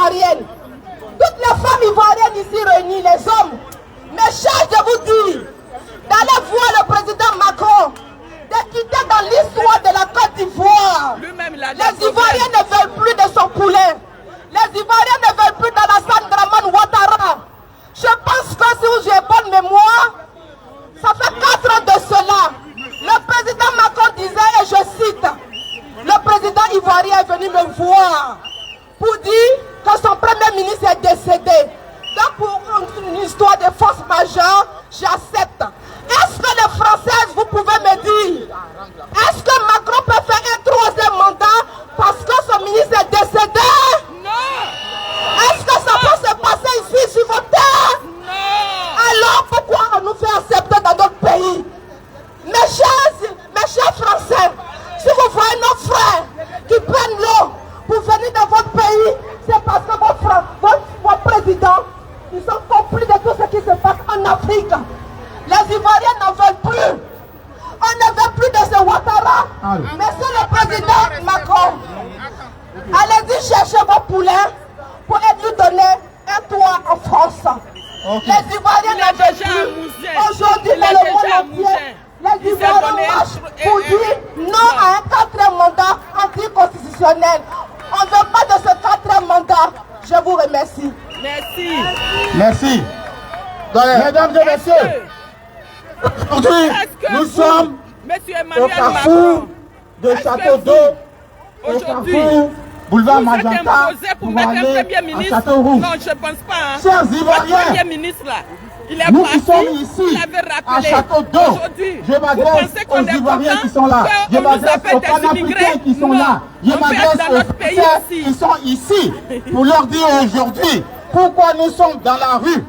ivoiriennes, toutes les femmes ivoiriennes ici réunies, les hommes, mes chers, je vous dis, d'aller voir le président Macron, de quitter dans l'histoire de la Côte d'Ivoire. Les Ivoiriens ne veulent plus de son poulet. Les Ivoiriens ne veulent plus d'Alassane Dramane Ouattara. Je pense que si j'ai bonne mémoire, ça fait 4 ans de cela. Le président Macron disait, et je cite, le président ivoirien est venu me voir pour dire que son premier ministre est décédé. Donc pour une histoire de force majeure, j'accepte. Est-ce que les Françaises, vous pouvez me dire, est-ce que Macron peut faire un 3e mandat parce que son ministre est décédé? Non. Est-ce que ça peut se passer ici sur votre terre? Non. Alors pourquoi on nous fait accepter dans notre pays? Mes chers Français, si vous voyez nos frères qui prennent l'eau pour venir dans votre pays, c'est parce que vos présidents, ils sont complices de tout ce qui se passe en Afrique. Les Ivoiriens n'en veulent plus. On ne veut plus de ce Ouattara. Monsieur le président Macron, allez-y chercher vos poulains pour lui donner un toit en France. Okay. Les Ivoiriens n'en veulent plus. Aujourd'hui, dans le monde entier, les Ivoiriens marchent pour dire non à un 4e mandat anticonstitutionnel. On ne veut pas de ce 4e mandat. Je vous remercie. Merci. Merci. Mesdames et messieurs, aujourd'hui, nous sommes au carrefour de Château d'Eau, au carrefour boulevard Magenta, pour aller à Château Rouge. Non, je ne pense pas. Hein. Chers Ivoiriens, Premier ministre, là, il est nous parti, qui sommes ici à Château d'Eau, je m'adresse aux Ivoiriens qui sont là, je m'adresse aux Panafricains qui sont là, je m'adresse aux Français qui sont ici pour leur dire aujourd'hui pourquoi nous sommes dans la rue.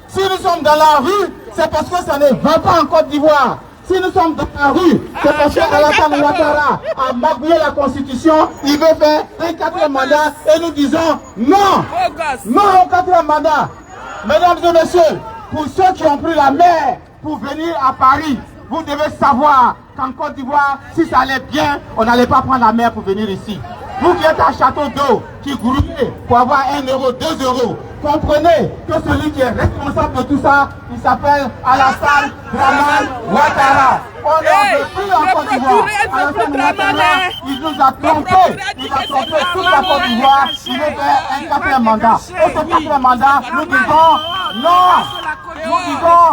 Si nous sommes dans la rue, c'est parce que ça ne va pas en Côte d'Ivoire. Si nous sommes dans la rue, c'est parce qu'Alassane Ouattara a magouillé la Constitution, il veut faire un 4e mandat et nous disons non, non au 4e mandat. Mesdames et messieurs, pour ceux qui ont pris la mer pour venir à Paris, vous devez savoir qu'en Côte d'Ivoire, si ça allait bien, on n'allait pas prendre la mer pour venir ici. Vous qui êtes à Château d'Eau, qui groupez pour avoir 1 euro, 2 euros, comprenez que celui qui est responsable de tout ça, il s'appelle Alassane Dramane Ouattara. On ne veut plus en Côte d'Ivoire. Alassane Ouattara, il nous a trompés. Il a trompé toute la Côte d'Ivoire. Il veut faire un 4e mandat. Et ce 4e mandat, nous disons non. Nous disons,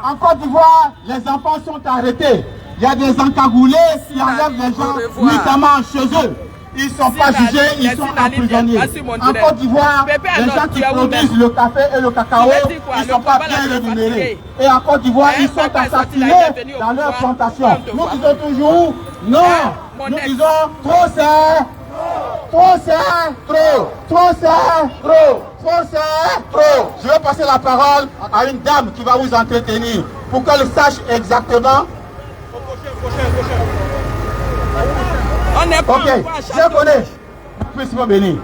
en Côte d'Ivoire, les enfants sont arrêtés. Il y a des encagoulés qui enlèvent les gens, notamment chez eux. Ils ne sont pas jugés, ils sont emprisonnés. En Côte d'Ivoire, les gens qui produisent le café et le cacao, ils ne sont pas bien rémunérés. Et en Côte d'Ivoire, ils sont assassinés dans leurs plantations. Nous disons toujours non. Nous disons trop c'est, trop c'est, trop, trop c'est, trop, trop c'est, trop. Je vais passer la parole à une dame qui va vous entretenir pour qu'elle sache exactement. On n'est pas ok, je connais. Puisse-moi bénir.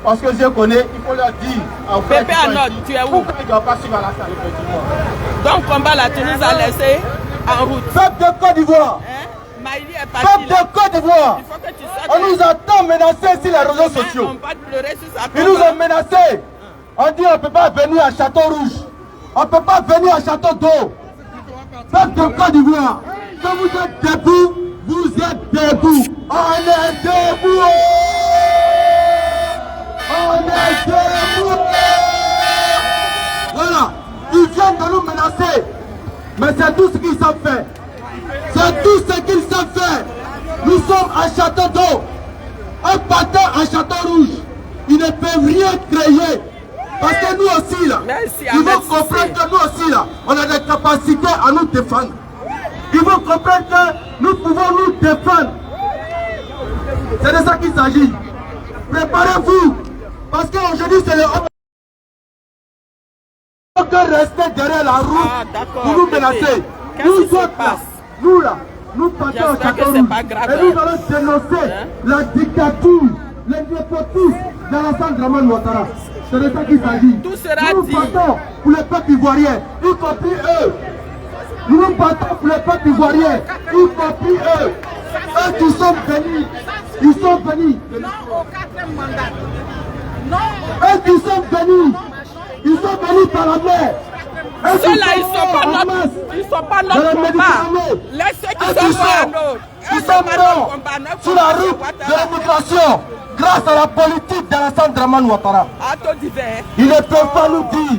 Parce que je connais, il faut leur dire. Pépé Arnaud, tu es où? Pourquoi ils ne doivent pas suivre à la salle, effectivement. Donc, combat là, tu nous as laissé en route. Peuple de Côte d'Ivoire. Maïli est parti. Peuple de Côte d'Ivoire. On nous a tant menacés sur les réseaux sociaux. Ils nous ont menacés. On dit on ne peut pas venir à Château Rouge. On ne peut pas venir à Château d'Eau. Peuple de Côte d'Ivoire. Quand vous êtes debout, vous êtes debout. On est debout. On est debout. Voilà. Ils viennent de nous menacer. Mais c'est tout ce qu'ils savent faire. C'est tout ce qu'ils savent faire. Nous sommes à Château d'Eau. Un patin à Château Rouge. Ils ne peuvent rien créer. Parce que nous aussi là, ils vont comprendre que nous aussi là, on a des capacités à nous défendre. Ils vont comprendre que nous pouvons nous défendre. C'est de ça qu'il s'agit. Préparez-vous. Parce qu'aujourd'hui c'est le homme de rester derrière la route pour nous menacer. Nous autres là, nous là, nous partons au Château Rouge. Et nous allons dénoncer la dictature, les népotismes d'Alassane Dramane Ouattara. C'est de ça qu'il s'agit. Nous nous battons pour le peuple ivoirien, y compris eux. Nous nous battons pour le peuple ivoirien, y compris eux. Eux qui sont venus, ils sont venus. Non au 4e mandat. Et qui sont venus. Ils sont venus par la mer. Ceux-là, ils ne sont pas notre combat. Laissez qu'ils soient nôtres. Ils sont morts sur la route de l'immigration grâce à la politique d'Alassane Dramane Ouattara. Ils ne peuvent pas nous dire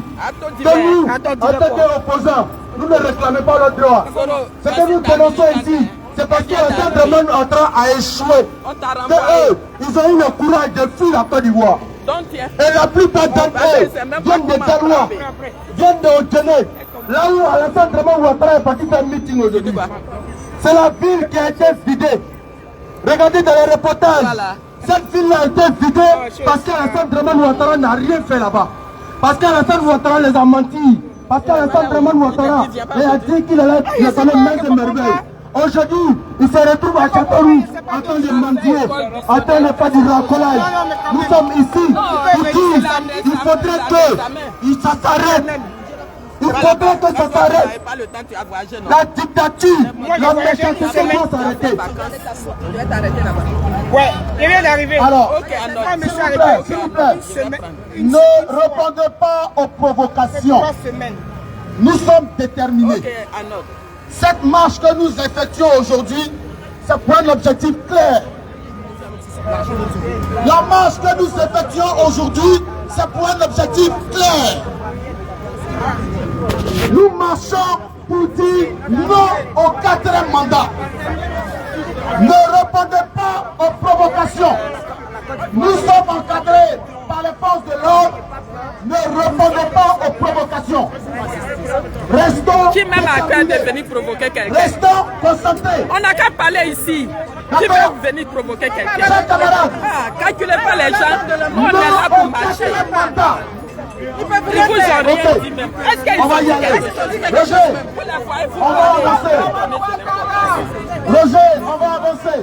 que nous, en tant qu'opposants, nous ne réclamons pas notre droit. Ce que nous dénonçons ici, c'est parce qu'Alassane Dramane Ouattara a échoué. Eux, ils ont eu le courage de fuir la Côte d'Ivoire. Et la plupart d'entre eux viennent de Galois, viennent de Haut-Djenné, là où Alassane Dramane Ouattara est parti faire un meeting aujourd'hui. C'est la ville qui a été vidée. Regardez dans les reportages. Voilà. Cette ville a été vidée parce qu'Alassane Dramane Ouattara n'a rien fait là-bas. Parce qu'Alassane Ouattara les a menti. Parce qu'Alassane Dramane Ouattara a dit qu'il allait les connaître mains et merveilles. Aujourd'hui, il se retrouve à Châteauroux, en train de mendier, en train de faire du racolage. Nous sommes ici pour dire qu'il faudrait que ça s'arrête. Il faudrait que ça s'arrête. La dictature, la méchanceté doit s'arrêter. Ouais, il vient d'arriver. Alors, s'il vous plaît, ne répondez pas aux provocations. Nous sommes déterminés. Cette marche que nous effectuons aujourd'hui, c'est pour un objectif clair. La marche que nous effectuons aujourd'hui, c'est pour un objectif clair. Nous marchons pour dire non au 4e mandat. Ne répondez pas aux provocations. Nous sommes encadrés par les forces de l'ordre. Ne répondez pas aux provocations. Restons. Qui même a peur de venir provoquer quelqu'un? Restons concentrés. On n'a qu'à parler ici. Qui veut venir provoquer quelqu'un? Calculez pas les gens. On est là pour marcher. Ils vous ont rien dit même. Est-ce qu'ils va y aller. Roger, on va avancer. Roger, on va avancer.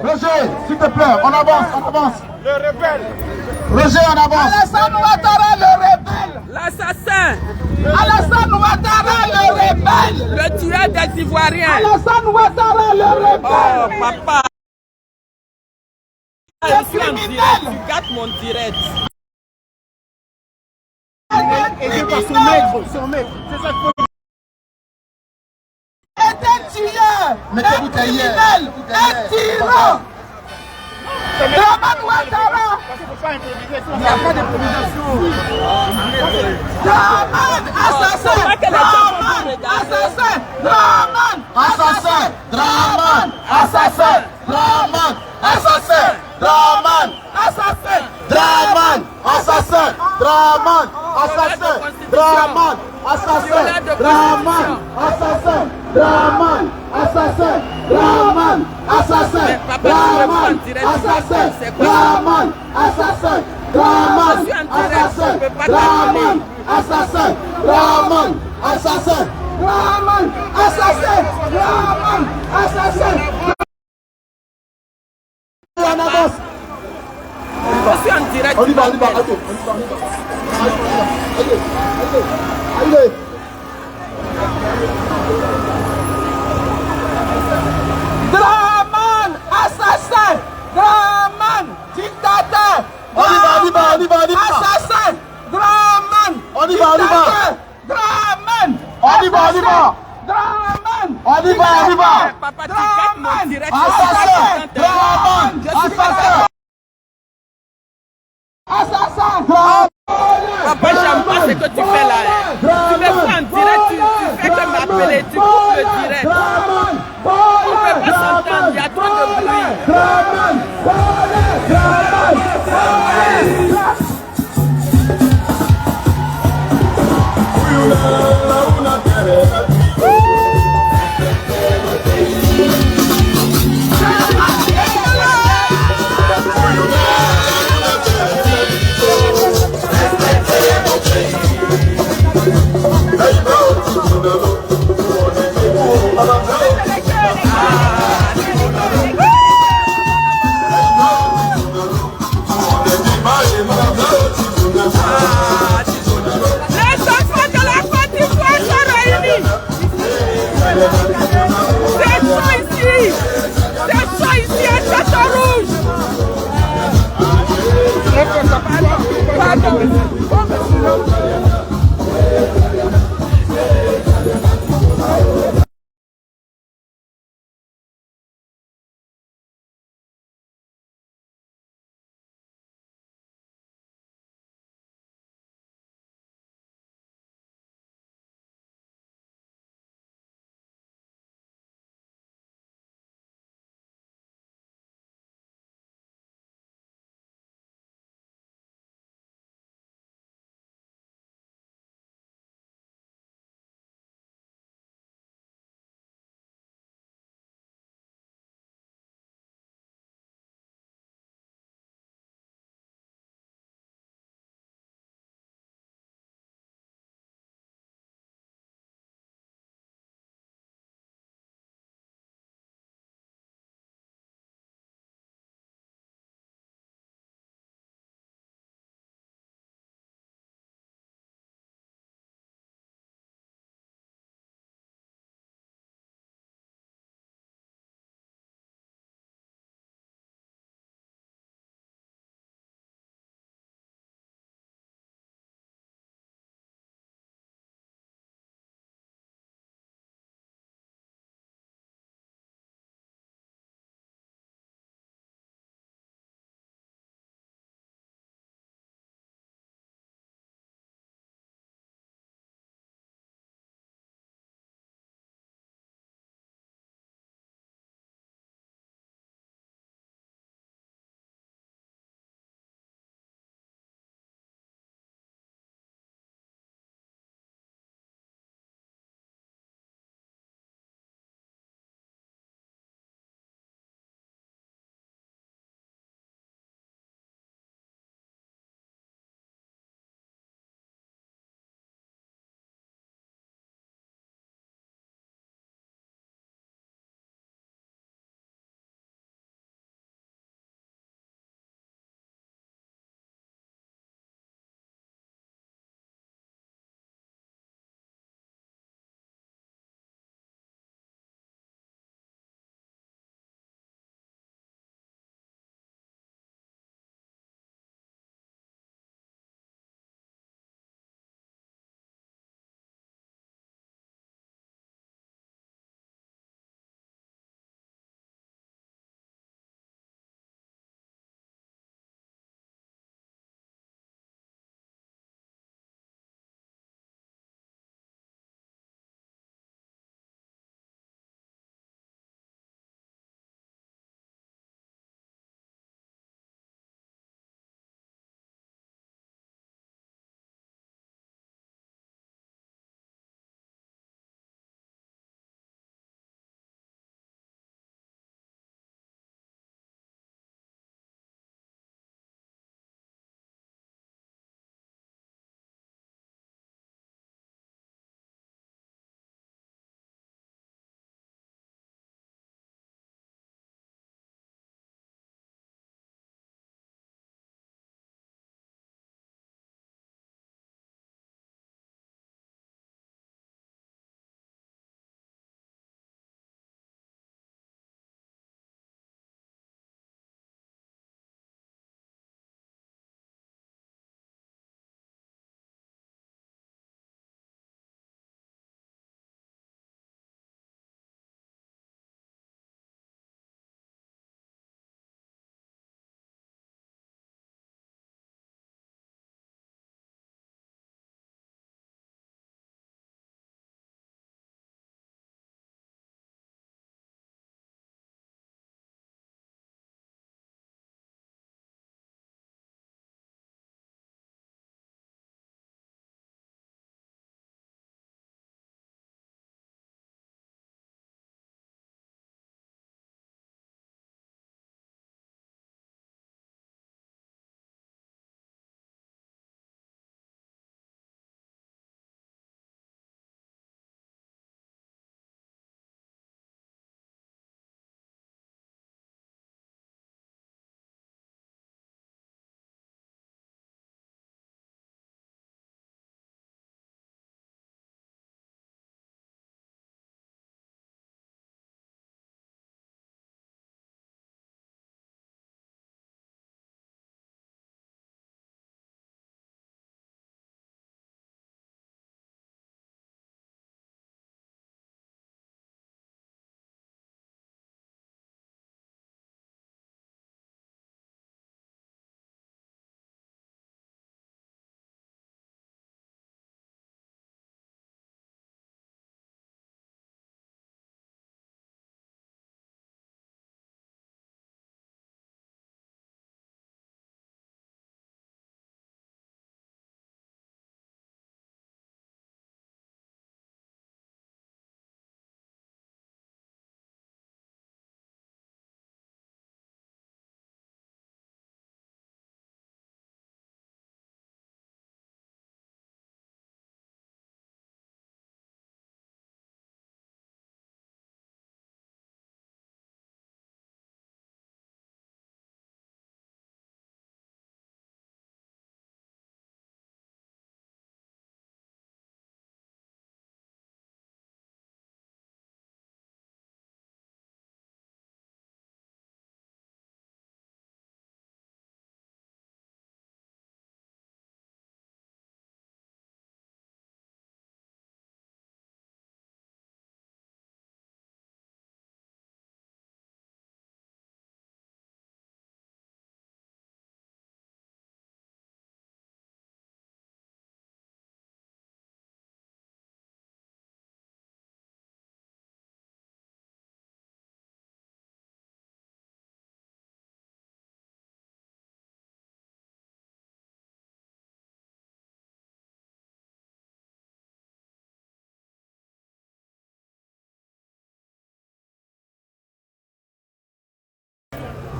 Roger, s'il te plaît, on avance. Le rebelle. Roger, on avance. Alassane Ouattara, le rebelle. L'assassin. Alassane Ouattara, le rebelle. Le tueur des Ivoiriens. Alassane Ouattara, le rebelle. Oh, papa. Je suis en direct, tu gâtes mon direct. C'est un tueur, un criminel, un tyran. Dramane Ouattara. Il n'y a pas d'improvisation. Dramane, assassin. Dramane, assassin. Dramane, Assassin, Dramane, assassin, Dramane, assassin, Dramane, assassin, Dramane, assassin, Dramane, assassin, Dramane, assassin, Dramane, assassin, Dramane, assassin, Dramane, assassin, Dramane, assassin, Dramane, assassin, Dramane, assassin, Dramane, assassin, Dramane, assassin, Dramane, assassin, Dramane, assassin. On avance. Je suis en direct. On y va. Allez. Dramane, assassin. Dramane, dictateur. On y va. Assassin. Dramane. On y va. Dramane. On y va. Dramane. On y va. Papa, tu gâtes mon direct. Assassin, Dramane, assassin. Assassin. Papa, j'aime pas ce que tu fais là. Tu me fais en direct, tu fais que m'appeler, tu coupes le direct. On ne peut pas s'entendre, il y a trop de bruit. Les enfants de la Côte d'Ivoire sont réunis. C'est ça ici.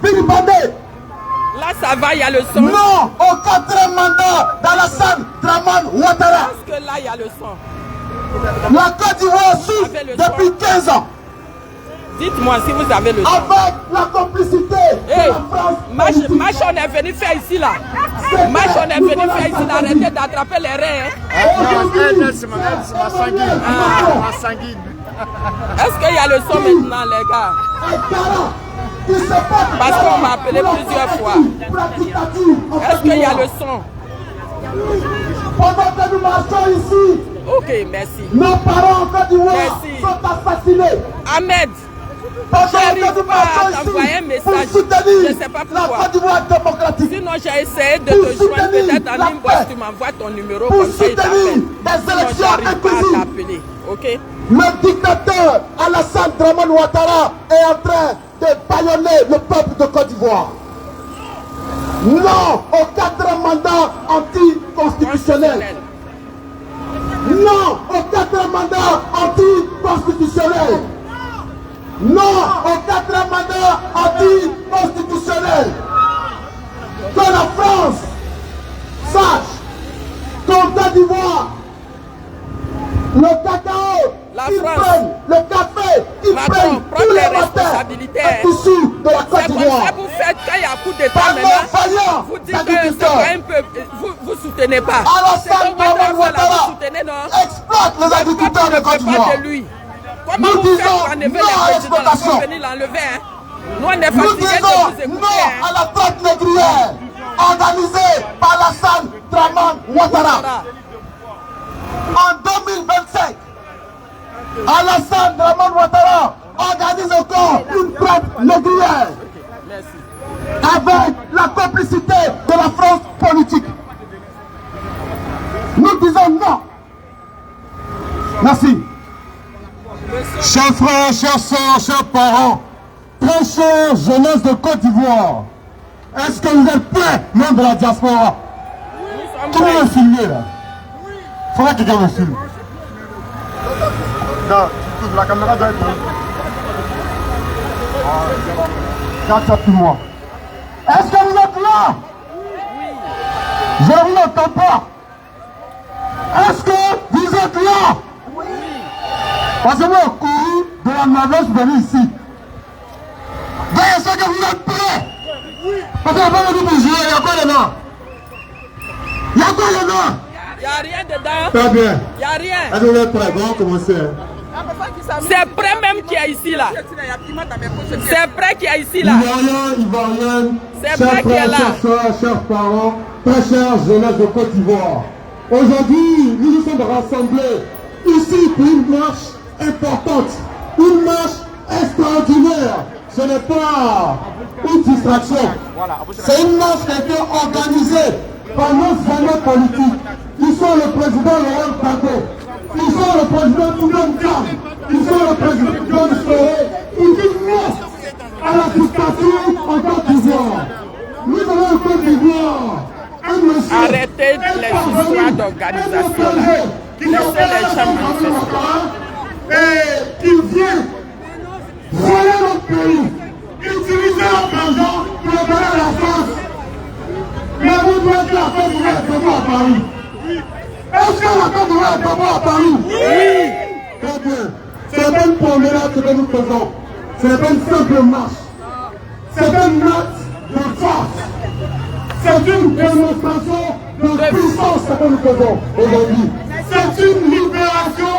vilipendé. Là, ça va, il y a le son. Non au 4e mandat d'Alassane Dramane Ouattara. Parce que là, il y a le son. La Côte d'Ivoire souffre depuis 15 ans. Dites-moi si vous avez le son. Avec la complicité de la France. Match, on est venu faire ici là. Match, on est venu faire ici là. Arrêtez d'attraper les reins. Est-ce qu'il y a le son maintenant, les gars? Parce qu'on m'a appelé plusieurs fois. Est-ce qu'il y a le son? Pendant que nous marchons ici, ok, merci. Nos parents en Côte d'Ivoire sont assassinés. Ahmed, j'arrive pas à t'envoyer un message. Je ne sais pas pourquoi. La Côte d'Ivoire démocratique. Sinon, j'ai essayé de te joindre peut-être en inbox. Tu m'envoies ton numéro comme ça, il t'appelle. Sinon, j'arrive pas à t'appeler. Ok? Le dictateur Alassane Dramane Ouattara est en train de bâillonner le peuple de Côte d'Ivoire. Non au 4e mandat anticonstitutionnel. Non au 4e mandat anticonstitutionnel. Non au 4e mandat anticonstitutionnel. Que la France sache qu'en Côte d'Ivoire, le cacao, ils prennent le café, ils prennent tous les matins issus de la Côte d'Ivoire. C'est vous faites quand il y a coup d'État maintenant. Vous dites que c'est un peu, vous soutenez pas. Alassane Dramane Ouattara exploite les agriculteurs de Côte d'Ivoire. Comment vous faites pour enlever les présidents? Venir l'enlever, hein? Nous, on est fatigués de vous écouter. Non à la traite négrière organisée par Alassane Dramane Ouattara. En 2025, Alassane Dramane Ouattara organise encore une traite négrière avec la complicité de la France politique. Nous disons non. Merci. Chers frères, chers sœurs, chers parents, très chère jeunesse de Côte d'Ivoire, est-ce que vous êtes prêts, membres de la diaspora? Qui va me filmer là? Il faudrait que quelqu'un me filme. Non, la caméra doit être là. Capte-moi. Est-ce que vous êtes là? Je vous entends pas. Est-ce que vous êtes là? Parce que moi, au cours de la navette, je venais ici. Est-ce que vous êtes prêts? Parce qu'on n'a pas dit pour jouer, il y a quoi dedans? Il y a quoi dedans? Il n'y a rien dedans. Très bien. Il n'y a rien. Est-ce que vous êtes prêts? Bon, commencer. C'est prêt même qu'il y a ici là. C'est prêt qu'il y a ici là. Ivoirienne, c'est prêt qu'il y a là. Chers frères, chers parents, très chers jeunesse de Côte d'Ivoire. Aujourd'hui, nous nous sommes rassemblés ici pour une marche importante, une marche extraordinaire. Ce n'est pas une distraction. C'est une marche qui a été organisée par nos amis politiques, qui sont le président Laurent Gbagbo, qui sont le président Oudon Kam, qui sont le président John Ferré, qui disent à la dictature en Côte d'Ivoire. Nous avons en Côte d'Ivoire un monsieur. Arrêtez les histoires d'organisation là. Laissez les gens manifester. Et qui vient voler notre pays, utiliser notre argent pour le donner à la France. Mais vous devez que la Côte d'Ivoire est d'abord à Paris. Est-ce que la Côte d'Ivoire est d'abord à Paris? Oui. Très bien. Ce n'est pas une promenade que nous faisons. Ce n'est pas une simple marche. C'est un acte de force. C'est une démonstration de puissance que nous faisons aujourd'hui. C'est une libération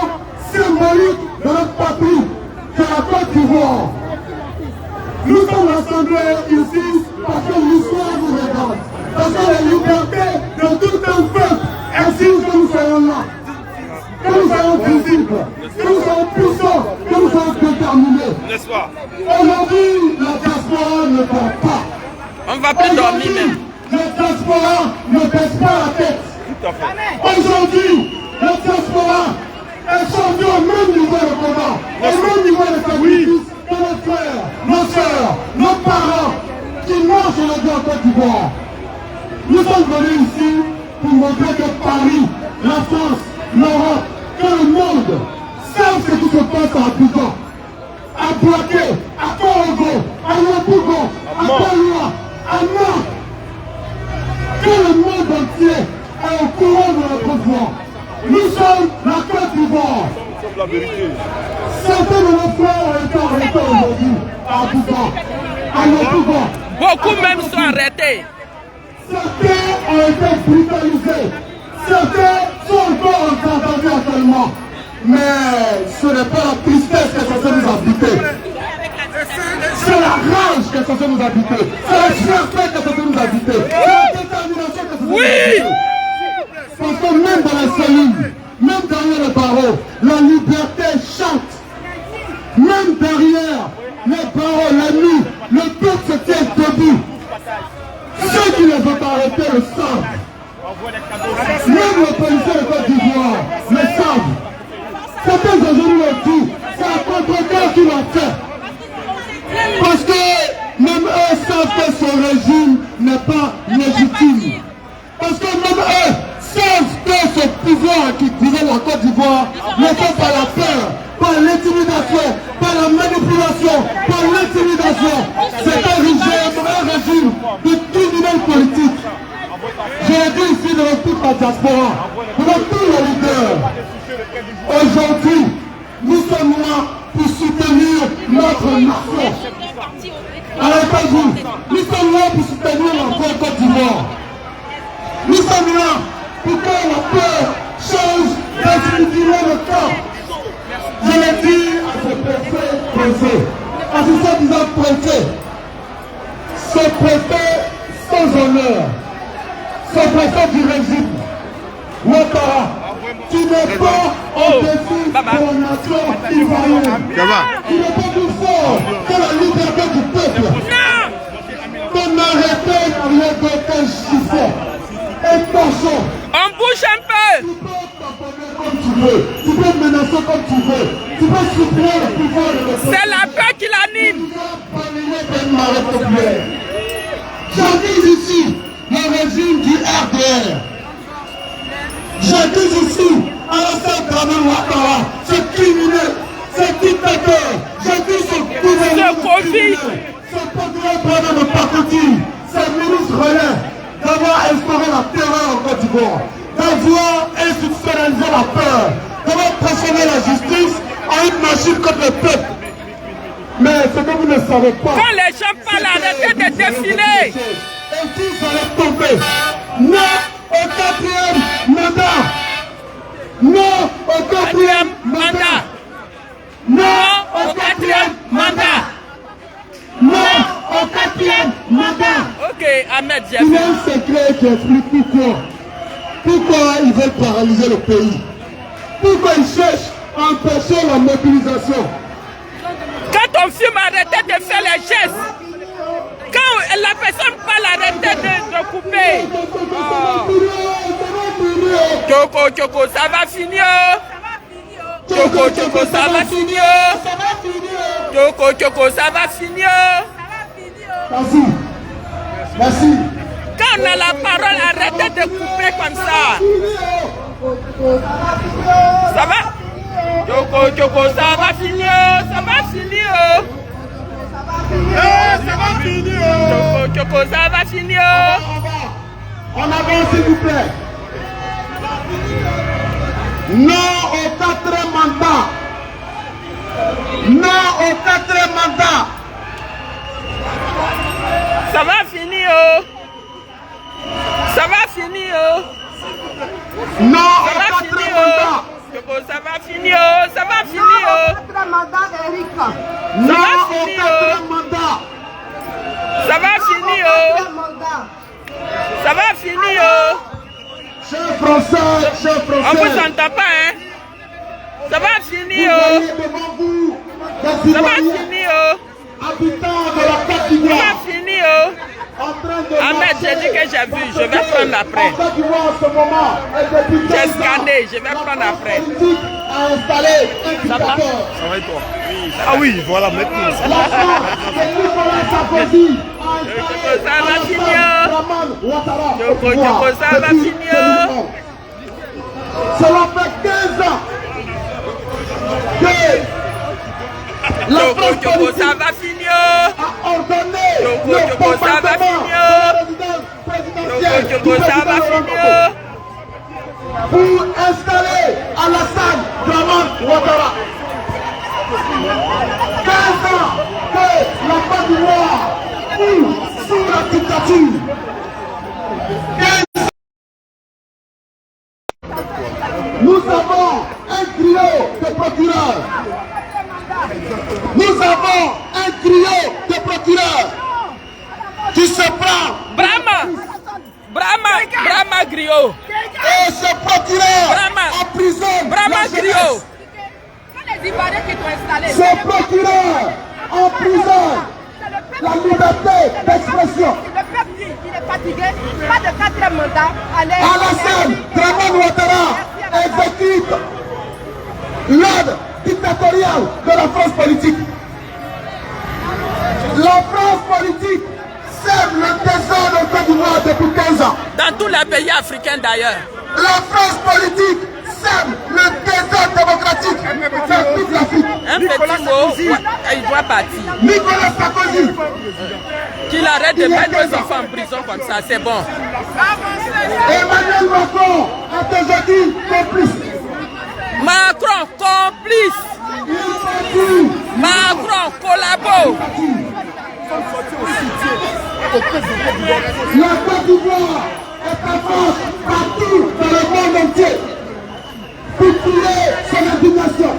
symbolique de notre patrie, de la Côte d'Ivoire. Nous sommes rassemblés ici parce que l'histoire nous regarde. Parce que la liberté de tout un peuple exige que nous soyons là. Que nous soyons visibles, que nous soyons puissants, que nous soyons déterminés. N'est-ce pas? Aujourd'hui, la diaspora ne dort pas. On ne va plus dormir même. La diaspora ne baisse pas la tête. Tout à fait. Aujourd'hui, la diaspora est sortie au même niveau de combat, au même niveau de sacrifice que nos frères, nos sœurs, nos parents qui marchent aujourd'hui en Côte d'Ivoire. Nous sommes venus ici pour montrer que Paris, la France, l'Europe, que le monde savent ce qui se passe à Abidjan, à Boaké, à Korogo, à Yopougon, à Paris. Certains de nos frères ont été arrêtés aujourd'hui à Abuja, à Yopougon. Beaucoup même sont arrêtés. Certains ont été brutalisés. Certains sont encore entendus actuellement. Mais ce n'est pas la tristesse qui est censée nous habiter. C'est la rage qui est censée nous habiter. C'est la fierté qui est censée nous habiter. C'est la détermination qui est censée nous habiter. Parce que même dans les cellules, même derrière les barreaux, la liberté chante. Même derrière les barreaux, la nuit, le peuple se tient debout. Ceux qui les ont arrêtés le savent. Même les policiers de Côte d'Ivoire le savent. Certains aujourd'hui l'ont dit, c'est un contre-cœur qui l'a fait. Parce que même eux savent que ce régime n'est pas légitime. Parce que même eux savent que ce pouvoir qui dirige la Côte d'Ivoire ne fait pas la peur, par l'intimidation, par la manipulation, par l'intimidation. C'est un régime de criminels politiques. J'ai dit ici devant toute la diaspora, devant tous les leaders. Aujourd'hui, nous sommes là pour soutenir notre nation. Arrêtez-vous, nous sommes là pour soutenir la Côte d'Ivoire. Nous sommes là pour que la peur change définitivement le camp. Je l'ai dit à ce préfet, à ce soi-disant préfet, ce préfet sans honneur, ce préfet du régime, Ouattara, qui n'est pas au défi de la nation ivoirienne, qui n'est pas plus fort que la liberté du peuple. Ton arrêté n'a rien d'autre qu'un chiffon et torchon. On bouge un peu. Tu peux t'abonner comme tu veux, tu peux menacer comme tu veux, tu peux supprimer le pouvoir de l'État. C'est la peur qui l'anime. J'accuse ici le régime du RDR. J'accuse ici Alassane Dramane Ouattara, ce criminel, ce dictateur. J'accuse ce gouvernement criminel, ce porte-parole de Pakoti, ce ministre relais d'avoir instauré la terreur en Côte d'Ivoire, d'avoir institutionnalisé la peur, d'avoir transformé la justice en une machine contre le peuple. Mais ce que vous ne savez pas, quand les gens parlent, arrêtez de défiler. Et vous allez tomber. Non au quatrième mandat. Non au quatrième mandat. Non au quatrième mandat. Non au quatrième mandat. Ok, Ahmed, j'ai Il y vu. a un secret qui explique pourquoi ils veulent paralyser le pays. Pourquoi ils cherchent à empêcher la mobilisation. Quand on filme, arrêtez de faire les gestes. Quand la personne parle, arrêtez de couper. Choco, Choco, ça va finir. Choco, Choco, ça va finir. Choco, Choco, ça va finir. Merci. Merci. Quand on a la parole, arrêtez de couper comme ça. Ça va? Choco, Choco, ça va finir. Ça va finir. Ça va finir. Choco, Choco, ça va finir. On avance s'il vous plaît. Non au quatrième mandat. Non au quatrième mandat. Ça va finir. Ça va finir. Non Ça au va quatrième finir. mandat. Choco, ça va finir. Ça va finir. Non au quatrième mandat. Ça va finir. Ça va finir. Chers Français, chers On ne vous Français. entend pas, hein? Ça va Vous finir. voyez devant vous des Ça va citoyens finir. habitants de la Côte Ça va d'Ivoire finir. en train de Ahmed, j'ai dit que j'ai vu. Je vais prendre après. En Côte d'Ivoire en ce moment, et depuis J'ai 15 ans, scanné. Je vais la prendre classe après. politique a installé un dictateur. Ça va et toi? Ah oui, voilà, maintenant. La France, c'est Nicolas Sarkozy a installé Ça va finir. Dramane Ouattara au Choco, pouvoir Choco, ça va depuis finir. 2011. Cela fait 15 ans que la Choco, France Choco, politique ça va finir. a ordonné Choco, le Choco, ça va bombardement finir. de la résidence présidentielle Choco, du Choco, ça président va Laurent finir. Gbagbo. pour installer Alassane Dramane Ouattara. 15 ans que la Côte d'Ivoire est sous la dictature. 15 ans. Nous avons un trio de procureurs. Nous avons un trio de procureurs qui se prend Brahma Griot. Et ce procureur en prison. Brahma Griot. Ce procureur en prison. La liberté d'expression. Le peuple dit qu'il est fatigué, pas de 4e mandat. Alassane Dramane Ouattara exécute l'ordre dictatorial de la France politique. La France politique sème le désordre de Côte d'Ivoire depuis 15 ans. Dans tous les pays africains d'ailleurs. La France politique sème le désordre démocratique dans toute l'Afrique. Un petit mot, il doit partir. Nicolas Sarkozy. Qu'il arrête de mettre nos enfants en prison comme ça, c'est bon. Emmanuel Macron est aujourd'hui complice. Macron complice. Macron collabore. La Côte d'Ivoire est en France partout dans le monde entier pour crier son indignation.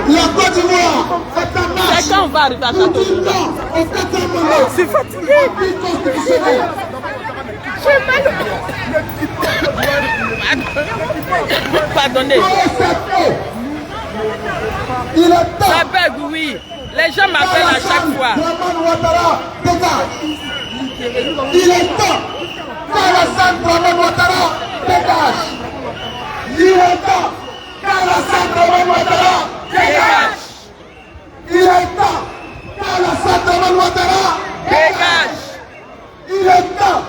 La Côte d'Ivoire est en marche. C'est quand on va arriver à Château d'Eau. Je suis fatigué. Pardonnez. Il est temps. Ça bug, oui. Les gens m'appellent à chaque fois. Dramane Ouattara, dégage. Il est temps qu'Alassane Dramane Ouattara dégage. Il est temps qu'Alassane Dramane Ouattara dégage. Il est temps qu'Alassane Dramane Ouattara Dégage. Il est temps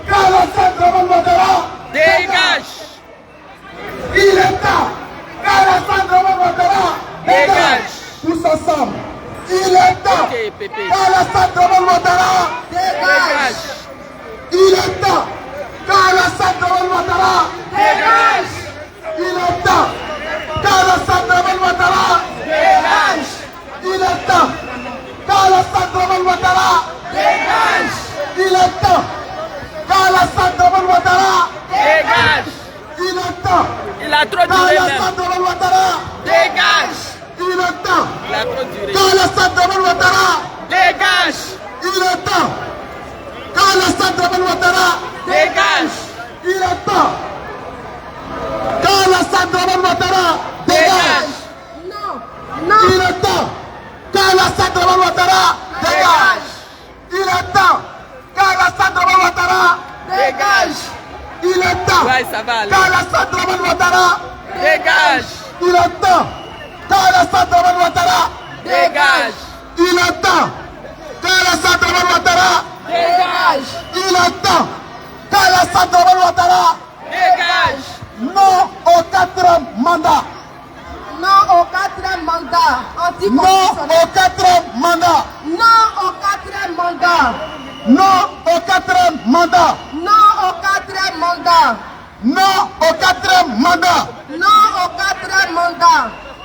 qu'Alassane Dramane Ouattara Dégage. Il est temps qu'Alassane Dramane Ouattara Dégage. Tous ensemble. Il est temps Ok, Pépé. qu'Alassane Dramane Ouattara Dégage. Il est temps qu'Alassane Dramane Ouattara Dégage. Il est temps qu'Alassane Dramane Ouattara Dégage. Il est temps qu'Alassane Dramane Ouattara Dégage. Il est temps qu'Alassane Dramane Ouattara Dégage. Il est temps Il a trop duré qu'Alassane même. Dramane Ouattara Dégage. Il est temps Il a trop duré. qu'Alassane Dramane Ouattara Dégage. Il est temps qu'Alassane Dramane Ouattara Dégage. Il est temps qu'Alassane Dramane Ouattara dégage. Il est temps qu'Alassane Dramane Ouattara dégage. Il est temps qu'Alassane Dramane Ouattara Dégage. Il est temps Ouais, ça va aller. qu'Alassane Dramane Ouattara Dégage. Il est temps qu'Alassane Dramane Ouattara Dégage. Il est temps qu'Alassane Dramane Ouattara Dégage. Il est temps qu'Alassane Dramane Ouattara Dégage. non au 4e mandat. Non au 4e mandat. Non au 4e mandat. Non au 4e mandat. Non au 4e mandat. Non au 4e mandat. Non au 4e mandat. Non au 4e mandat.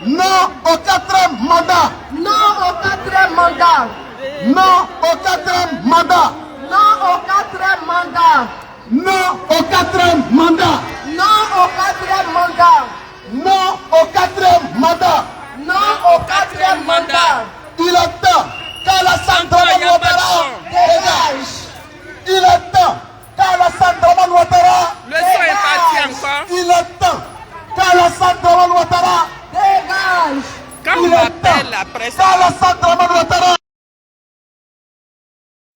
Non au 4e mandat. Non au 4e mandat. Non au 4e mandat. Non au 4e mandat. Non au 4e mandat. Non au 4e mandat. Non au 4e mandat. Non au 4e mandat. Il est temps qu'Alassane Dramane Ouattara dégage. Il est temps qu'Alassane Dramane Ouattara Le son est parti encore. Il est temps qu'Alassane Dramane Ouattara Dégage. Quand on m'appelle la presse, qu'Alassane Dramane Ouattara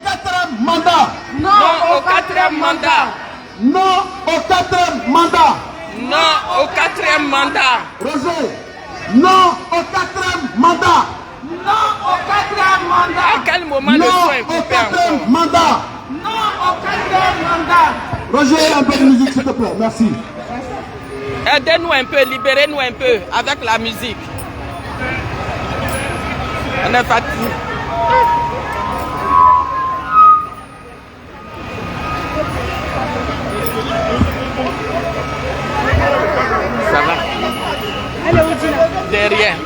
4e mandat. non au 4e mandat. Non au 4e mandat. Non au 4e mandat. Roger. Non au 4e mandat. Non au 4e mandat. À quel moment le Non son est au coupé 4e encore? mandat. Non au 4e mandat. Roger, un peu de musique s'il te plaît. Merci. Aidez-nous un peu, libérez-nous un peu avec la musique. On est fatigué. derrière.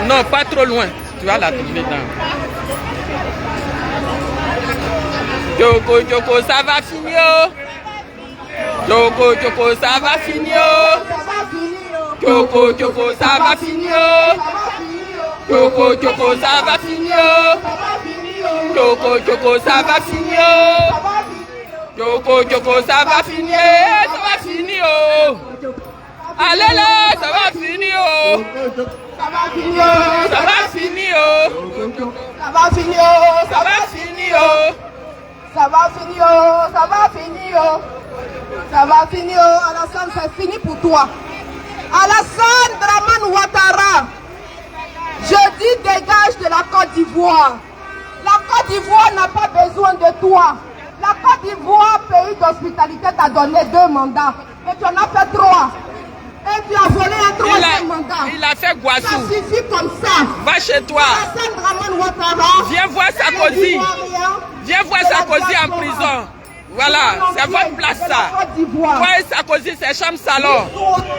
Non, pas trop loin. Tu vas la trouver dans. Joko, Joko, ça va finir. Joko, Joko, ça va finir. Joko, Joko, ça va finir. Joko, Joko, ça va finir. Joko, Joko, ça va finir. Joko, Joko, ça va finir. Ça va finir. Allez là, ça va finir. Ça va finir. Ça va finir. Ça va finir. Ça va finir. Ça va finir. Ça va finir. Ça va finir. Alassane, c'est fini pour toi. Alassane Dramane Ouattara, je dis dégage de la Côte d'Ivoire. La Côte d'Ivoire n'a pas besoin de toi. La Côte d'Ivoire, pays d'hospitalité, t'a donné 2 mandats. Et tu en as fait 3. Et tu as volé un 3e mandat. Il a fait Guassou. Ça suffit comme ça. Va chez toi. Alassane Dramane Ouattara. Viens voir Sarkozy. Viens voir Sarkozy en prison. Voilà, c'est votre place ça. Toi et Sarkozy, c'est chambre salon.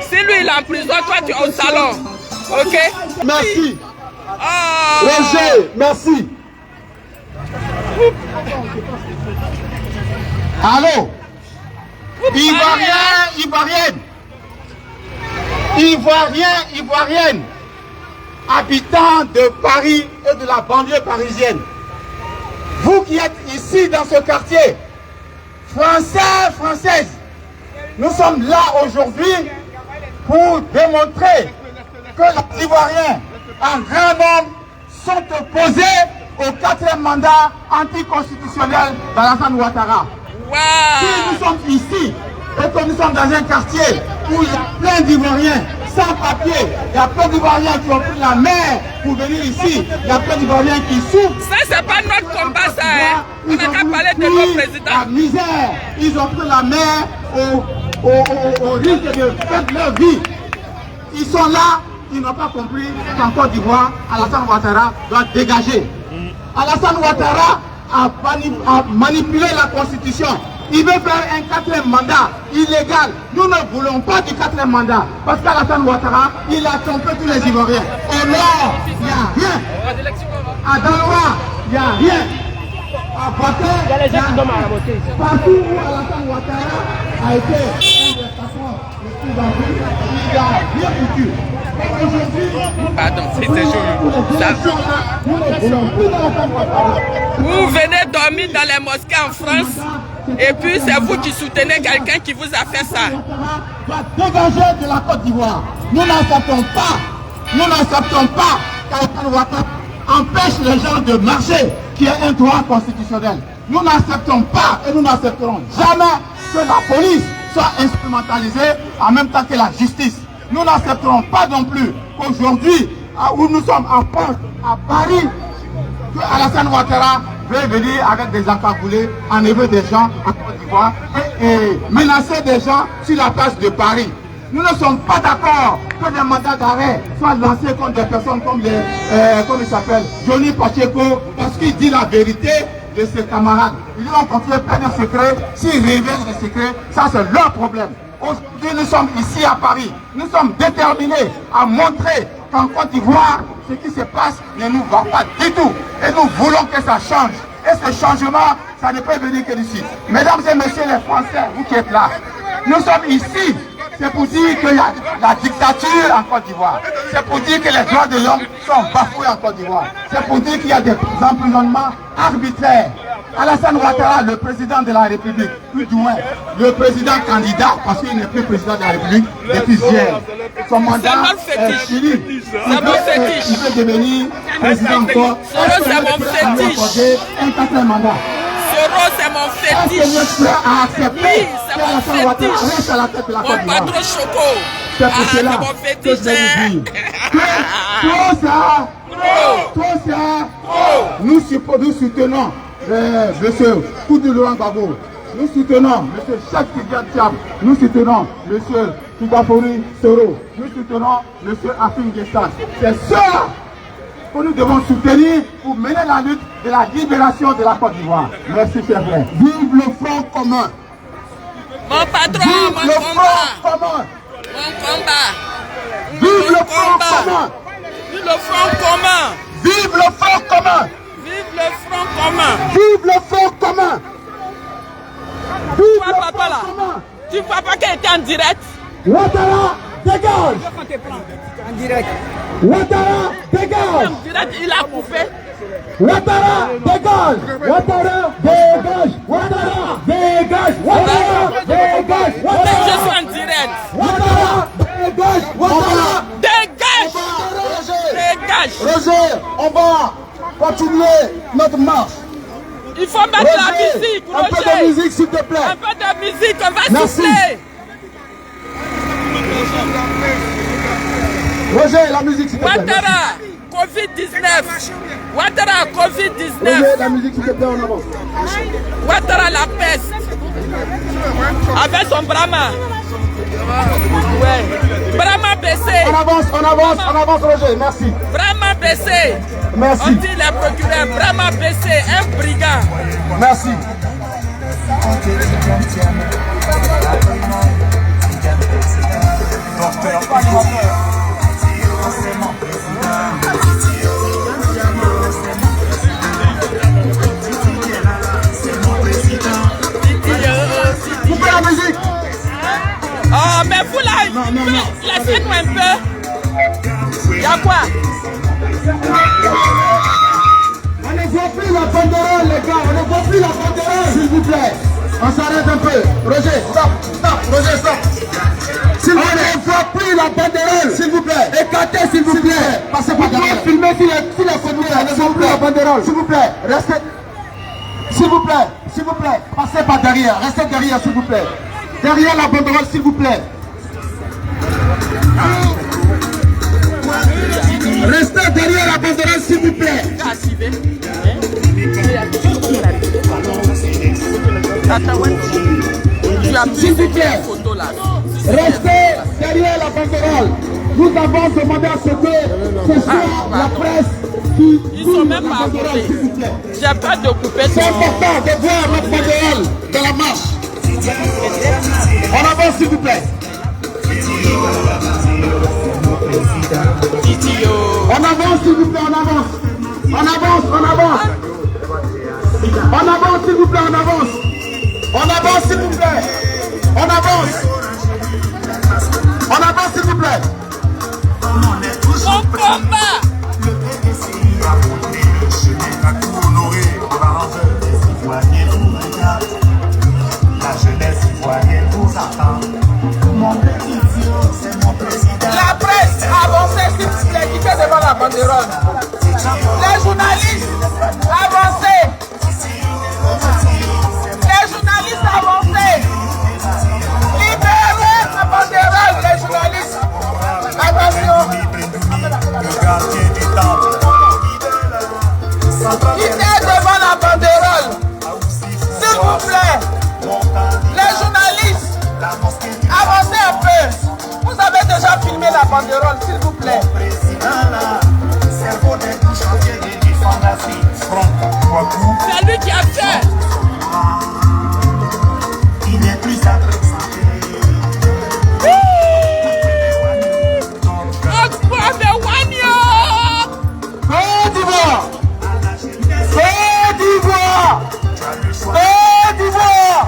Si lui il est en prison, toi tu es au salon. Ok? Merci. Oh. Roger, merci. Allô? Ivoirien, Ivoirienne. Ivoirien, Ivoirienne. Habitants de Paris et de la banlieue parisienne. Vous qui êtes ici dans ce quartier, Français, Françaises, nous sommes là aujourd'hui pour démontrer que les Ivoiriens, en grand nombre, sont opposés au 4e mandat anticonstitutionnel d'Alassane Ouattara. Wow. Si nous sommes ici et que nous sommes dans un quartier où il y a plein d'Ivoiriens sans papier, il y a plein d'Ivoiriens qui ont pris la mer pour venir ici, il y a plein d'Ivoiriens qui souffrent. Ça, c'est pas notre combat, ça. Hein. On n'a qu'à parler de nos présidents. La misère, ils ont pris la mer au risque de perdre leur vie. Ils sont là, ils n'ont pas compris qu'en Côte d'Ivoire, Alassane Ouattara doit dégager. Alassane Ouattara a manipulé la Constitution. Il veut faire un 4e mandat illégal. Nous ne voulons pas du 4e mandat. Parce qu'Alassane Ouattara, il a trompé tous les Ivoiriens. Au nord, il n'y a rien. À Daloa, il n'y a rien. À Baté, il y a rien. Partout où Alassane Ouattara a été un des patrons les plus dangereux, il n'a rien foutu. Pardon, c'était chaud. Vous venez dormir dans les mosquées en France et puis c'est vous qui soutenez quelqu'un qui vous a fait ça. Doit dégager de la Côte d'Ivoire. Nous n'acceptons pas qu'Alassane Ouattara empêche les gens de marcher, qui est un droit constitutionnel. Nous n'acceptons pas et nous n'accepterons jamais que la police soit instrumentalisée en même temps que la justice. Nous n'accepterons pas non plus qu'aujourd'hui, où nous sommes en France, à Paris, que Alassane Ouattara veut venir avec des encagoulés, enlever des gens à Côte d'Ivoire et menacer des gens sur la place de Paris. Nous ne sommes pas d'accord que des mandats d'arrêt soient lancés contre des personnes comme comme il s'appelle, Johnny Pacheco, parce qu'il dit la vérité de ses camarades. Ils vont continuer plein de secrets. S'ils révèlent des secrets, ça c'est leur problème. Aujourd'hui, nous sommes ici à Paris. Nous sommes déterminés à montrer qu'en Côte d'Ivoire, ce qui se passe ne nous va pas du tout. Et nous voulons que ça change. Et ce changement, ça ne peut venir que d'ici. Mesdames et messieurs les Français, vous qui êtes là, nous sommes ici. C'est pour dire qu'il y a la dictature en Côte d'Ivoire. C'est pour dire que les droits de l'homme sont bafoués en Côte d'Ivoire. C'est pour dire qu'il y a des emprisonnements arbitraires. Alassane Ouattara, le président de la République, plus du moins le président candidat, parce qu'il n'est plus président de la République depuis hier. Son mandat est fini. Il veut devenir président encore. Soros, c'est mon fétiche. Un 4e mandat. Soros, c'est mon fétiche. Est-ce que vous êtes prêt à accepter qu'Alassane Ouattara reste à la tête de la Côte Mon d'Ivoire? patron Choco. C'est pour cela c'est mon que je fétiche. vais vous dire tout ça, nous soutenons monsieur Koudou Laurent Gbagbo, nous soutenons monsieur Cheikh Tidiane Thiam, nous soutenons monsieur Tougafori Soro, nous soutenons monsieur Afin Gessan. C'est ça que nous devons soutenir pour mener la lutte de la libération de la Côte d'Ivoire. Merci, chers frères. Vive le Front commun. Mon patron, Vive mon le combat. Front commun. Mon combat. Vive le Front commun. Vive le Front commun. Vive le Front commun. Vive le Front commun. Vive le Front commun. Vive le Papa, Front là. commun. Tu vois pas qu'elle était en direct? Ouattara, dégage. En direct. Ouattara, dégage. En direct, il a coupé. Ouattara, dégage. Ouattara, dégage. Ouattara, dégage. Ouattara, dégage. Mais je suis en direct. Ouattara, dégage. Ouattara. Dégage. Dégage. Roger, on va continuer notre marche. Il faut mettre la musique, un peu de Roger. musique s'il te plaît. Un peu de musique, on va Merci. souffler. Roger, la musique s'il te plaît. Ouattara, Covid-19. Ouattara, Covid-19. Roger, la musique s'il te plaît, on avance. Ouattara, la peste. Avec son Brahma. Ouais. Brahma baissé. On avance, Roger, merci. Brahma baissé. Merci. On dit les procureurs, Brahma baissé, un brigand. Merci. Coupez la musique. Oh, mais vous là, laissez-nous un peu. Y'a quoi? On ne voit plus la banderole, les gars. On ne voit plus la banderole, s'il vous plaît. On s'arrête un peu. Roger, stop. Roger, stop. On ne voit plus la banderole, s'il vous plaît. Écartez, s'il vous plaît. Passez pas derrière. Filmez si les photos, on ne voit plus la banderole. S'il vous plaît, restez. S'il vous plaît, passez pas derrière. Restez derrière, s'il vous plaît. Derrière la banderole, s'il vous plaît. Restez derrière la banderole, s'il vous plaît. S'il vous plaît, restez derrière la banderole. Nous avons demandé à ce que ce soit la presse qui Ils sont même pas banderole, s'il vous plaît. J'ai peur de couper C'est important de voir notre banderole dans la marche. On avance, s'il vous plaît. On avance, s'il vous plaît, on avance. On avance, s'il vous plaît, on avance. On avance, s'il vous plaît. On avance, s'il vous plaît. Mon combat. La jeunesse ivoirienne vous attend. Mon petit Dieu, c'est mon président. La presse, avancez s'il vous plaît, quittez devant la banderole. Les journalistes, avancez. Les journalistes, avancez. Libérez la banderole, les journalistes. Attention. Le gardien du temple. Quittez devant la banderole. S'il vous plaît. Les journalistes, avancez un peu. Vous avez déjà filmé la banderole, s'il vous plaît. C'est lui qui a fait. Il est plus Côte d'Ivoire! Côte d'Ivoire! Côte d'Ivoire!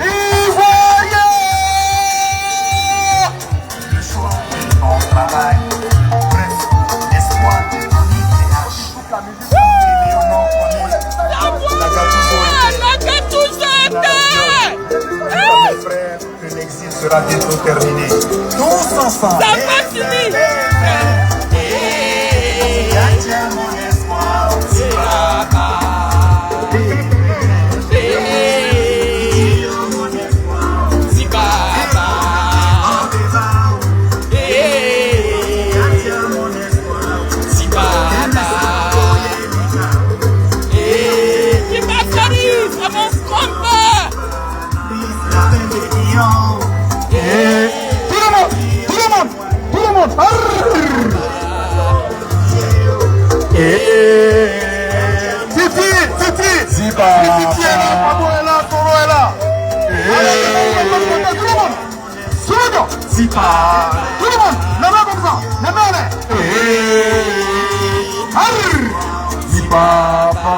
Ivoirien! le choix de ton travail. Bref, l'espoir de ton ITH. Mes frères, que l'exil sera bientôt terminé. Tous ensemble. Ça va finir. Tiens mon espoir. Tout le monde, la main comme ça, la main là. papa.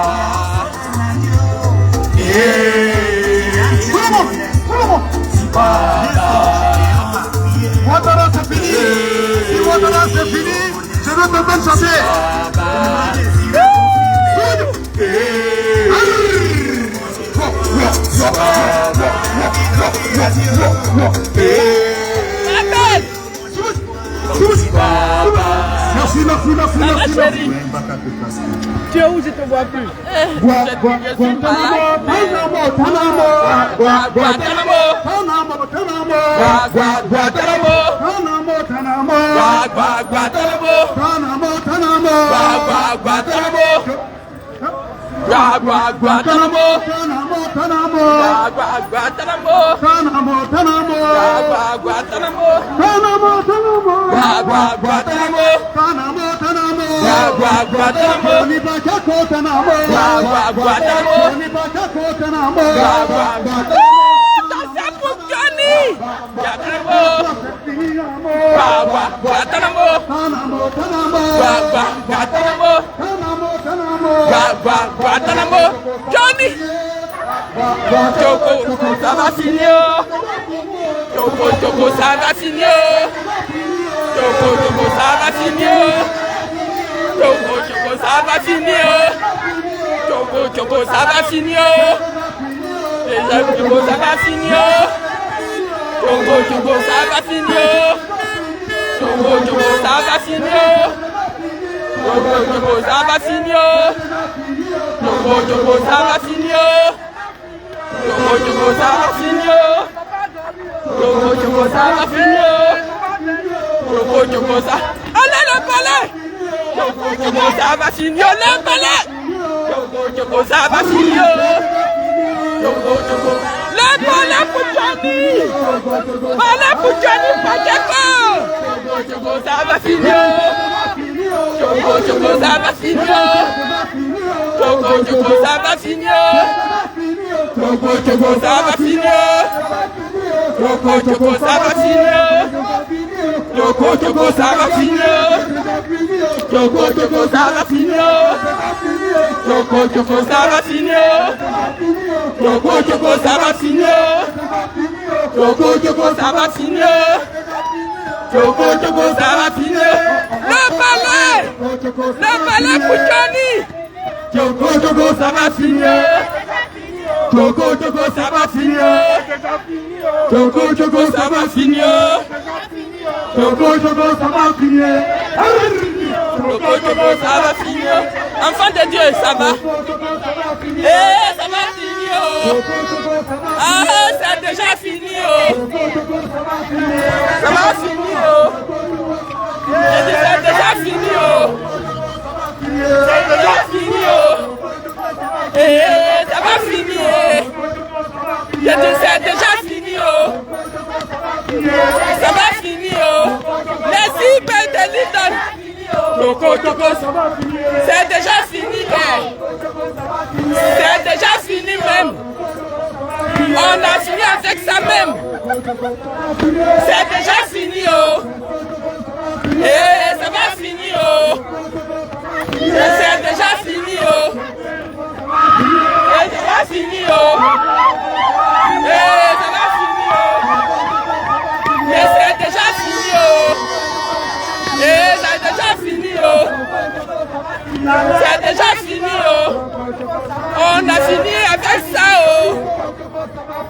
Si papa. Ouattara c'est fini. Si Ouattara c'est fini, je vais te faire chanter. Merci. Tu es où, je te vois plus. Johnny! Choco, ça va finir. Choco, ça va finir. Choco, ça va finir. Choco, ça va finir. Choco, ça va finir. Choco, ça va finir. Choco, ça va finir. Choco, ça va finir. Choco, ça va finir. Choco, ça va finir. Choco, ça va finir. Choco, ça va finir. Choco, ça... Allez le palais. Choco, ça va finir le palais. Choco, ça va finir. Le palais pour Johnny. Palais pour Johnny Pacheco. Choco, ça va finir. Choco, ça va finir. Choco, ça va finir. Choco, ça va finir. Choco, ça va finir. Choco, ça va finir. Choco, ça va finir. Choco, ça va finir. Choco, ça va finir. Choco, ça va finir. Choco, ça va finir. Le palais pour Johnny. Choco, ça va finir. Choco, ça va finir. Choco, ça va finir. Choco, ça va finir. Choco, ça va finir. Enfant de Dieu, ça va. Eh, ça va finir. Ah, c'est déjà fini. Ça va finir. C'est déjà fini. C'est déjà fini. Eh, ça va finir. C'est déjà fini. Ça va finir. Merci, Père de Lidon. Choco, c'est déjà fini. C'est déjà fini même. On a fini avec ça même. C'est déjà fini. Eh, ça va finir. C'est déjà fini. C'est déjà fini. Eh, ça va finir. Mais c'est déjà fini. Eh, ça a déjà fini. C'est déjà fini. On a fini avec ça.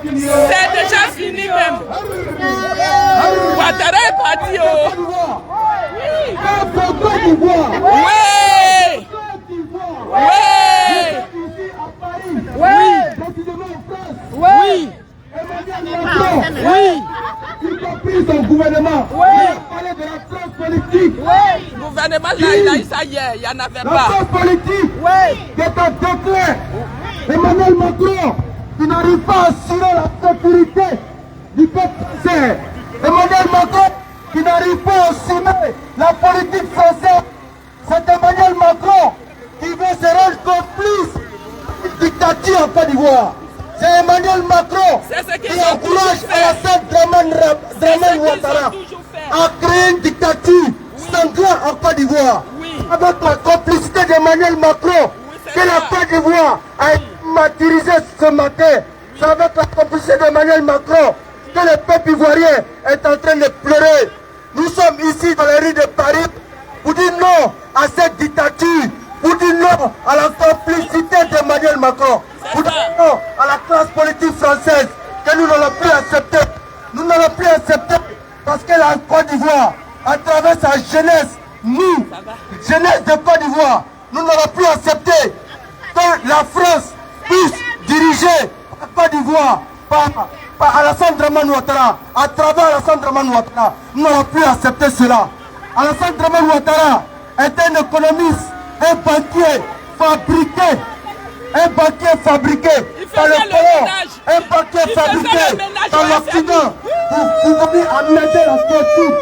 C'est déjà fini même. Ouattara est parti. Y compris son gouvernement. Oui. Il a parlé de la classe politique. Le gouvernement là, il a eu ça hier, il n'y en avait La pas. classe politique qui est en déclin. Emmanuel Macron qui n'arrive pas à assurer la sécurité du peuple français. Emmanuel Macron qui n'arrive pas à assumer la politique française. C'est Emmanuel Macron qui veut se rendre complice d'une dictature en Côte d'Ivoire. C'est Emmanuel Macron qui encourage Alassane Dramane Ouattara à créer une dictature sanglante en Côte d'Ivoire. Avec la complicité d'Emmanuel Macron, que la Côte d'Ivoire a été martyrisée ce matin. C'est avec la complicité d'Emmanuel Macron que le peuple ivoirien est en train de pleurer. Nous sommes ici dans les rues de Paris pour dire non à cette dictature, pour dire non à la complicité d'Emmanuel Macron, pour dire non à la classe politique française que nous n'allons plus accepter. Nous n'allons plus accepter parce que la Côte d'Ivoire, à travers sa jeunesse, nous, jeunesse de Côte d'Ivoire, nous n'allons plus accepter que la France puisse diriger la Côte d'Ivoire par Alassane Dramane Ouattara, à travers Alassane Dramane Ouattara. Nous n'allons plus accepter cela. Alassane Dramane Ouattara est un économiste, un banquier fabriqué par le Coran, un banquier fabriqué par l'Occident pour venir amener la quiétude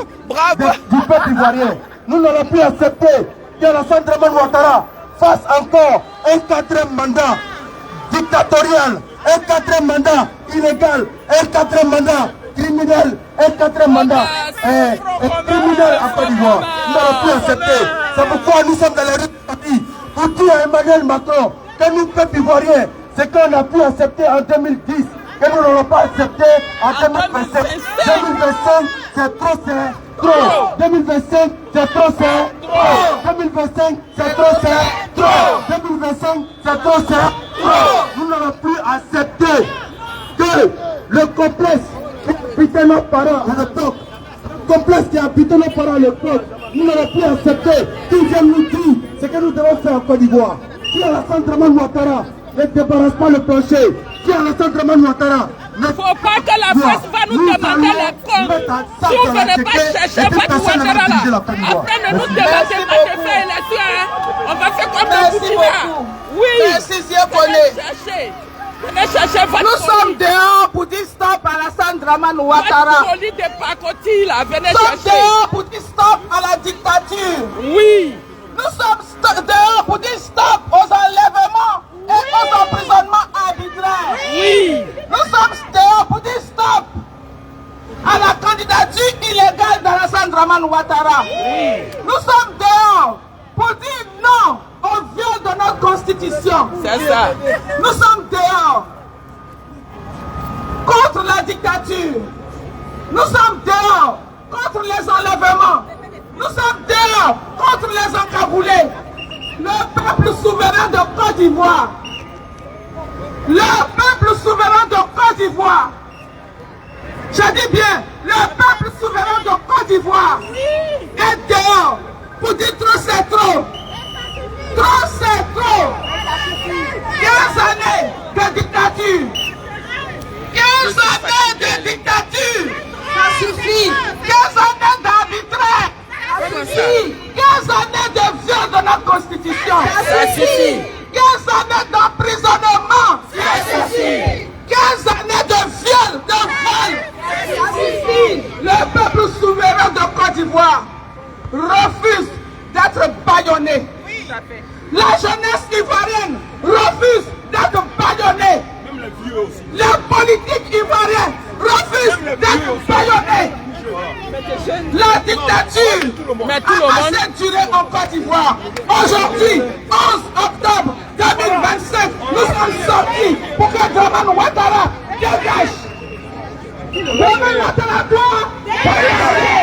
du peuple ivoirien. Nous n'allons plus accepter qu'Alassane Dramane Ouattara fasse encore un 4e mandat dictatorial, un 4e mandat illégal, un 4e mandat criminel, un 4e mandat criminel en Côte d'Ivoire. Nous n'allons plus accepter. C'est pourquoi nous sommes dans les rues de Paris pour dire à Emmanuel Macron que nous, peuple ivoirien, ce qu'on a pu accepter en 2010, que nous n'allons pas accepter en 2025. 2025, c'est trop, c'est trop. 2025, c'est trop, c'est trop. 2025, c'est trop, c'est trop. 2025, c'est trop, c'est trop. Nous n'allons plus accepter que le complexe qui habitait nos parents à l'époque, nous n'allons plus accepter qu'ils viennent nous dire ce que nous devons faire en Côte d'Ivoire. Si Alassane Dramane Ouattara ne débarrasse pas le plancher, si Alassane Dramane Ouattara ne... Il ne faut pas que la France va nous demander les comptes. Si vous ne venez pas chercher votre Ouattara là, après ne nous demandez pas de faire élection, on va faire comme le Burkina. Oui, merci Ziepolé. Nous sommes dehors pour dire stop à Alassane Dramane Ouattara. Nous sommes dehors pour dire stop à la dictature. Oui. Nous sommes dehors pour dire stop aux enlèvements et aux emprisonnements arbitraires. Oui. Nous sommes dehors pour dire stop à la candidature illégale d'Alassane Dramane Ouattara. Oui. Nous sommes dehors pour dire non au viol de notre constitution. C'est ça. Nous sommes dehors contre la dictature. Nous sommes dehors contre les enlèvements. Nous sommes dehors contre les encaboulés. Le peuple souverain de Côte d'Ivoire. Le peuple souverain de Côte d'Ivoire. Je dis bien, le peuple souverain de Côte d'Ivoire est dehors pour dire trop c'est trop. Trop c'est trop. 15 années de dictature. 15 années de dictature. Ça suffit. 15 années d'arbitraire. Ça suffit. 15 années de viol de notre constitution. Ça suffit. 15 années d'emprisonnement. Ça suffit. 15 années de viol, de vol. Ça suffit. Le peuple souverain de Côte d'Ivoire refuse d'être bâillonné. La jeunesse ivoirienne refuse d'être bâillonnée. Les politiques ivoiriens refusent d'être bâillonnés. La dictature a assez duré en Côte d'Ivoire. Aujourd'hui, 11 octobre 2025, nous sommes sortis pour que Dramane Ouattara dégage. Dramane Ouattara doit dégager.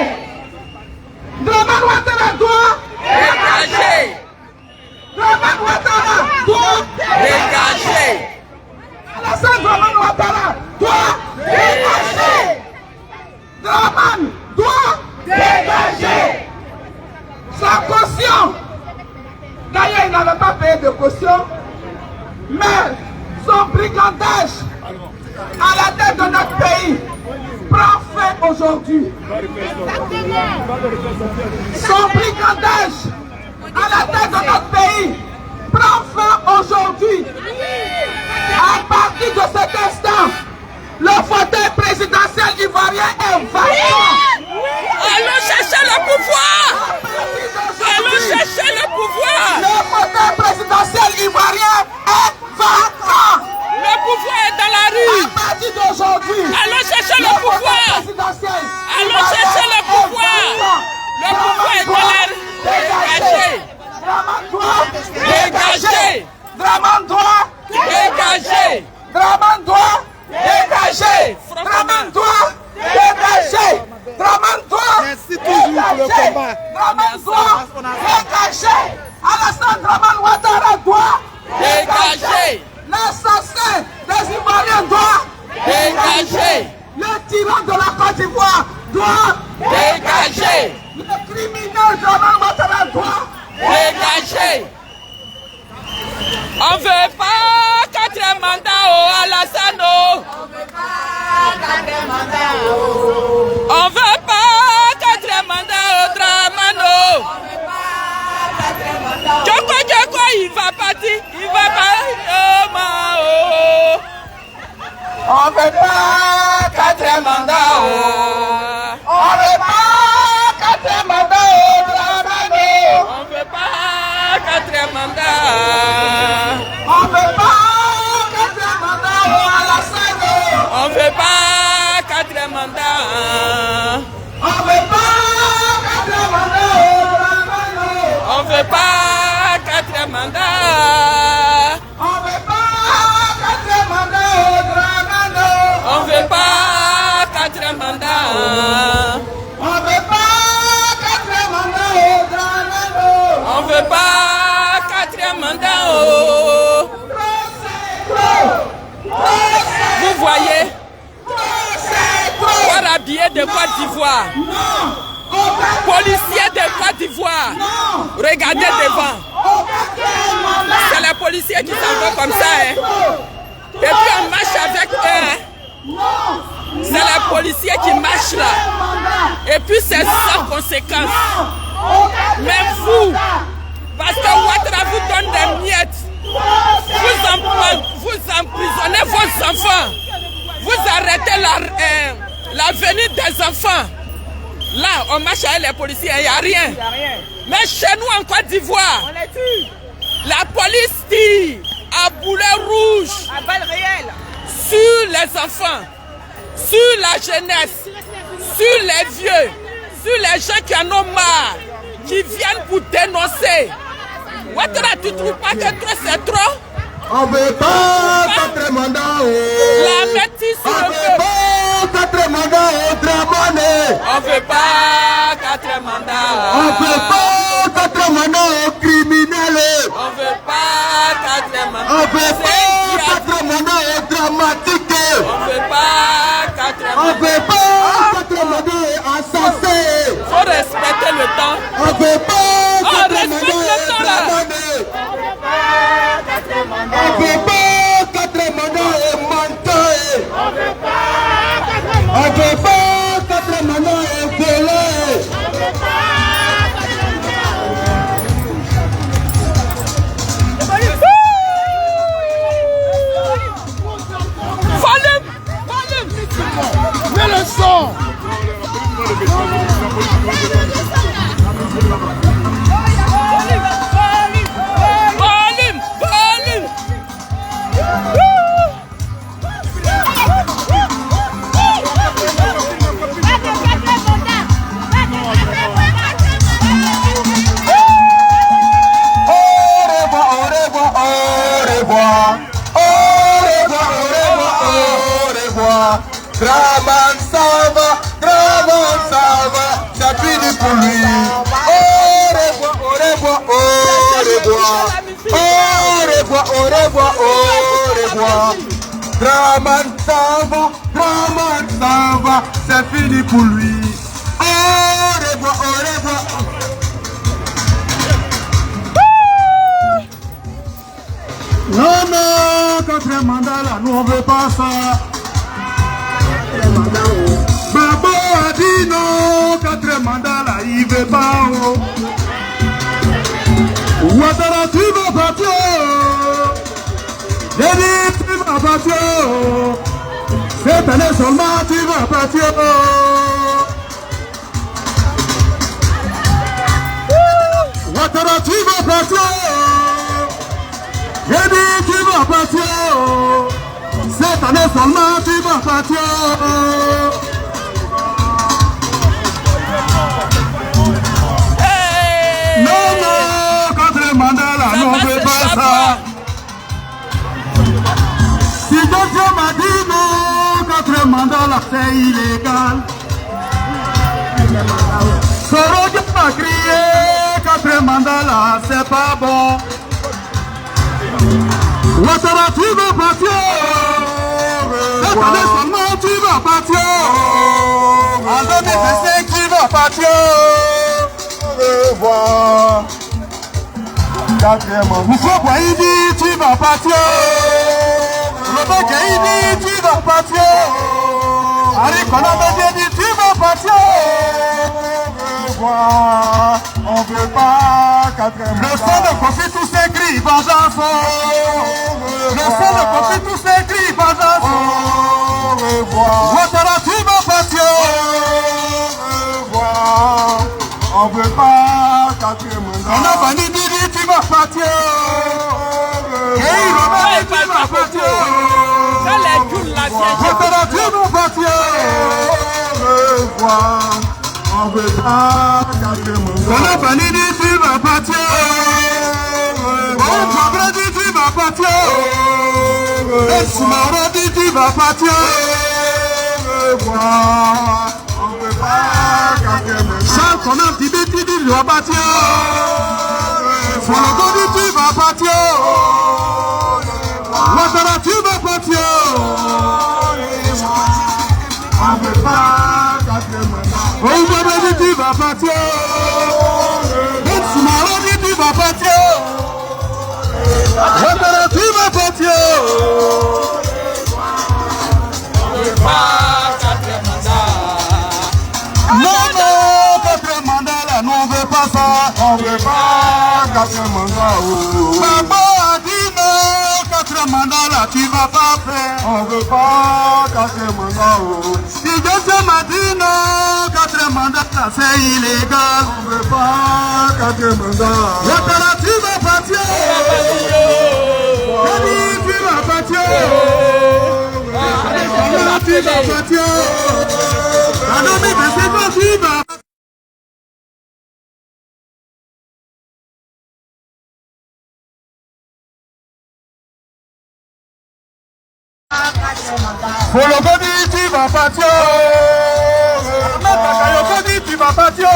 Dramane Ouattara doit dégager. Dramane Ouattara doit dégager. Alassane Dramane Ouattara doit dégager. Dramane doit dégager. Sa caution. D'ailleurs, il n'avait pas payé de caution, mais son brigandage à la tête de notre pays prend fin aujourd'hui. Son brigandage à la tête de notre pays prend fin aujourd'hui. À partir de cet instant, le fauteuil présidentiel ivoirien est vacant. Allons chercher le pouvoir. Allons chercher le pouvoir. Le fauteuil présidentiel ivoirien est vacant. Le pouvoir est dans la rue. À partir d'aujourd'hui, allons chercher le pouvoir. Allons chercher le pouvoir. Le pouvoir est dans la rue. Dégagez. Dégagez. Dégagez. Alassane Dramane Ouattara doit Dégagez. L'assassin des Ivoiriens doit Dégagez. Le tyran de la Côte d'Ivoire doit Dégagez. Le criminel Dramane Ouattara doit Dégagez. On veut pas 4 mandats au Alassane. On veut pas 4 mandats. On veut pas 4 mandats au Dramane. On veut pas 4 mandats. Djoko, il va partir. Il va partir. On veut pas 4 mandats. On veut pas 4 mandats au Dramane. On veut pas 4 mandats. On veut pas 4 mandats au Alassane. On veut pas 4 mandats. On veut pas 4 mandats au Dramane. On veut pas 4 mandats. On veut pas 4 mandats au Dramane. On veut pas 4 mandats. On veut pas 4 mandats au Dramane. On veut pas 4 mandats. Vous voyez, corps habillé de Côte d'Ivoire, policiers de Côte d'Ivoire, regardez devant. C'est les policiers qui s'en vont comme ça. Hein. Et puis on marche avec eux. C'est les policiers qui marchent là. Et puis c'est sans conséquence. Même vous, parce que Ouattara vous donne des miettes, vous emprisonnez vos enfants, vous arrêtez la venue des enfants. Là, on marche avec les policiers, il n'y a rien. Mais chez nous en Côte d'Ivoire, la police tire à boulet rouge, à balles réelles, sur les enfants, sur la jeunesse, sur les vieux, sur les gens qui en ont marre, qui viennent pour dénoncer. Ouattara, tu ne trouves pas que trop c'est trop? On veut pas 4 mandats. La métisse sur le feu. On veut pas 4 mandats au Dramane. On veut pas 4 mandats. On veut pas 4 mandats aux criminels. On veut pas 4 mandats. On veut pas 4 mandats aux dramatiques. On veut pas 4 mandats. On veut pas 4 mandats aux assassins. Faut respecter le temps. On veut pas 4 respecte mandats le temps aux là. Dramane. On veut pas 4 mandats aux menteurs. On veut pas 4 mandats aux voleurs. Mets le son. Dramane ça va, c'est fini pour lui. Au revoir, au revoir. Dramane ça va, c'est fini pour lui. Au revoir. Non, 4 mandats là, nous on veut pas ça. Babo a dit non, 4 mandats là, il veut pas. Ouattara, tu vas partir. J'ai dit, tu vas partir. Cette année seulement, tu vas partir. Ouattara, tu vas partir. J'ai dit, tu vas partir. Cette année seulement, tu vas partir. Hey! Non, 4 mandats là, non, on ne veut pas ça. Si Dieu m'a dit non, 4 mandats là, c'est illégal. Soro Dieu m'a crié, 4 pas bon. Ouattara, tu vas partir. Cette année seulement, tu vas partir. En 2025, tu vas partir. Au revoir. Moussa Boaïdi, tu vas partir. Loba Gaïdi, tu vas partir. Harry Konamedi, tu vas partir. On veut pas 4 mois. Le sang de Kofi, tous ces cris, vengeance. Le sang de Kofi, tous ces cris, vengeance. Ouattara, tu vas partir. On veut pas 4 mois. On a banni Didi, tu vas partir. Hey, Robert, tu vas partir. Ouattara, tu vas partir. On veut pas 4 mois. On a banni Didi, tu vas partir. On a dit tu vas partir. Et Soumara dit tu vas partir. On veut pas 4 mois. Charles Conan dit tu vas partir. Foloko dit tu vas partir. Ouattara tu vas partir. On veut pas 4 mois. Ouattara dit tu vas partir. Et Soumara dit tu vas partir. Ouattara tu vas partir. On veut pas 4 mandats. Non, non, 4 mandats là, nous on veut pas ça. On veut pas 4 mandats. Papa a dit non, 4 mandats là, tu vas pas faire. On veut pas 4 mandats. Si Dieu m'a dit non, 4 mandats là, c'est illégal. On veut pas 4 mandats. Ouattara, tu vas partir. Tu vas partir. Tu vas partir. En 2025, tu vas. Foloko dit tu vas partir. Makayoko dit tu vas partir.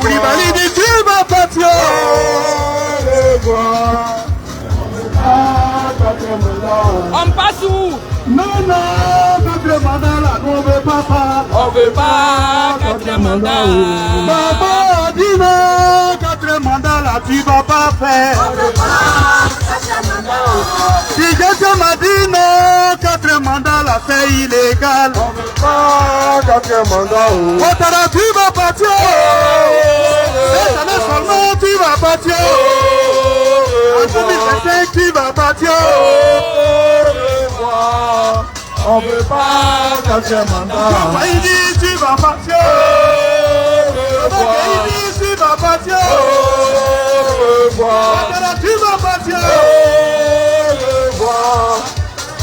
Koulibaly dit tu vas partir. On passe où? Non, non, 4 mandats là, nous on veut pas ça. On veut pas 4 mandats. Maman a dit non, 4 mandats là, tu vas pas faire. On veut pas 4 mandats. Si quelqu'un m'a dit non, 4 mandats là, c'est illégal. On veut pas 4 mandats. Ouattara, tu vas partir. Cette année seulement, tu vas partir. En 2025, tu vas partir. On veut pas 4 mandats. Boaïdi, tu vas partir. Boaïdi, tu vas partir. Ouattara, tu vas partir.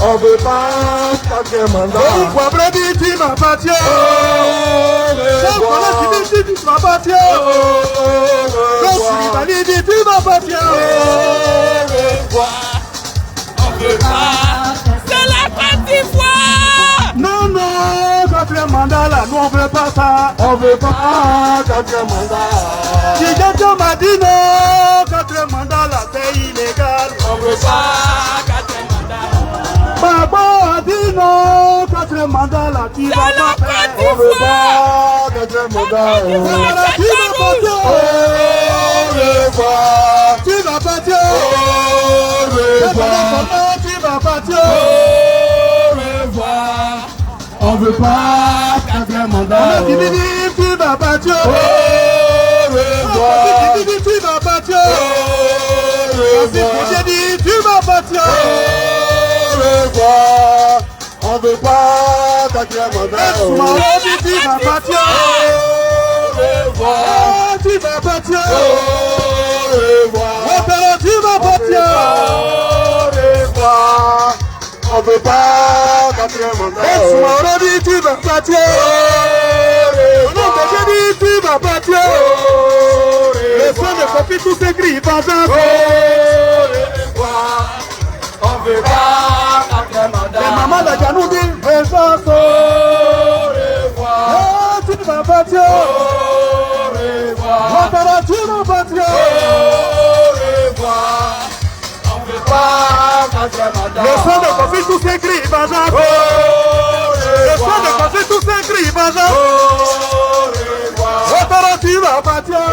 On veut pas 4 mandats. Boabredi, tu vas partir. Tu vas partir. Koulibaly dit tu vas partir. On veut pas. C'est la Côte d'Ivoire. Non, non, 4 mandats là, nous on veut pas ça. On veut pas 4 mandats. Si quelqu'un m'a dit non, 4 mandats là, c'est illégal. On veut pas 4 mandats. Baba a dit non, 4 mandats là, tu vas pas faire. On veut pas 4 mandats. Tu vas partir. Tu vas partir. Tu vas partir. On veut pas 4 mandats. On a dit tu vas partir. Tu vas partir. J'ai dit tu vas partir. On veut pas 4 mandats. Tu vas partir. Tu vas partir. Ouattara, tu vas partir. On veut pas 4 mandats. Soumara dit tu vas partir. J'ai dit tu vas partir. Les sons de Kofi tous ces cris vengeance. On veut pas 4 mandats. Les mamans de Ganou disent vengeance. Tu vas partir. Ouattara, tu vas partir. Le son de Kofi, tous ces cris, Benjamin. Le son de Kofi, tous ces cris, Benjamin. Otara, tu vas partir.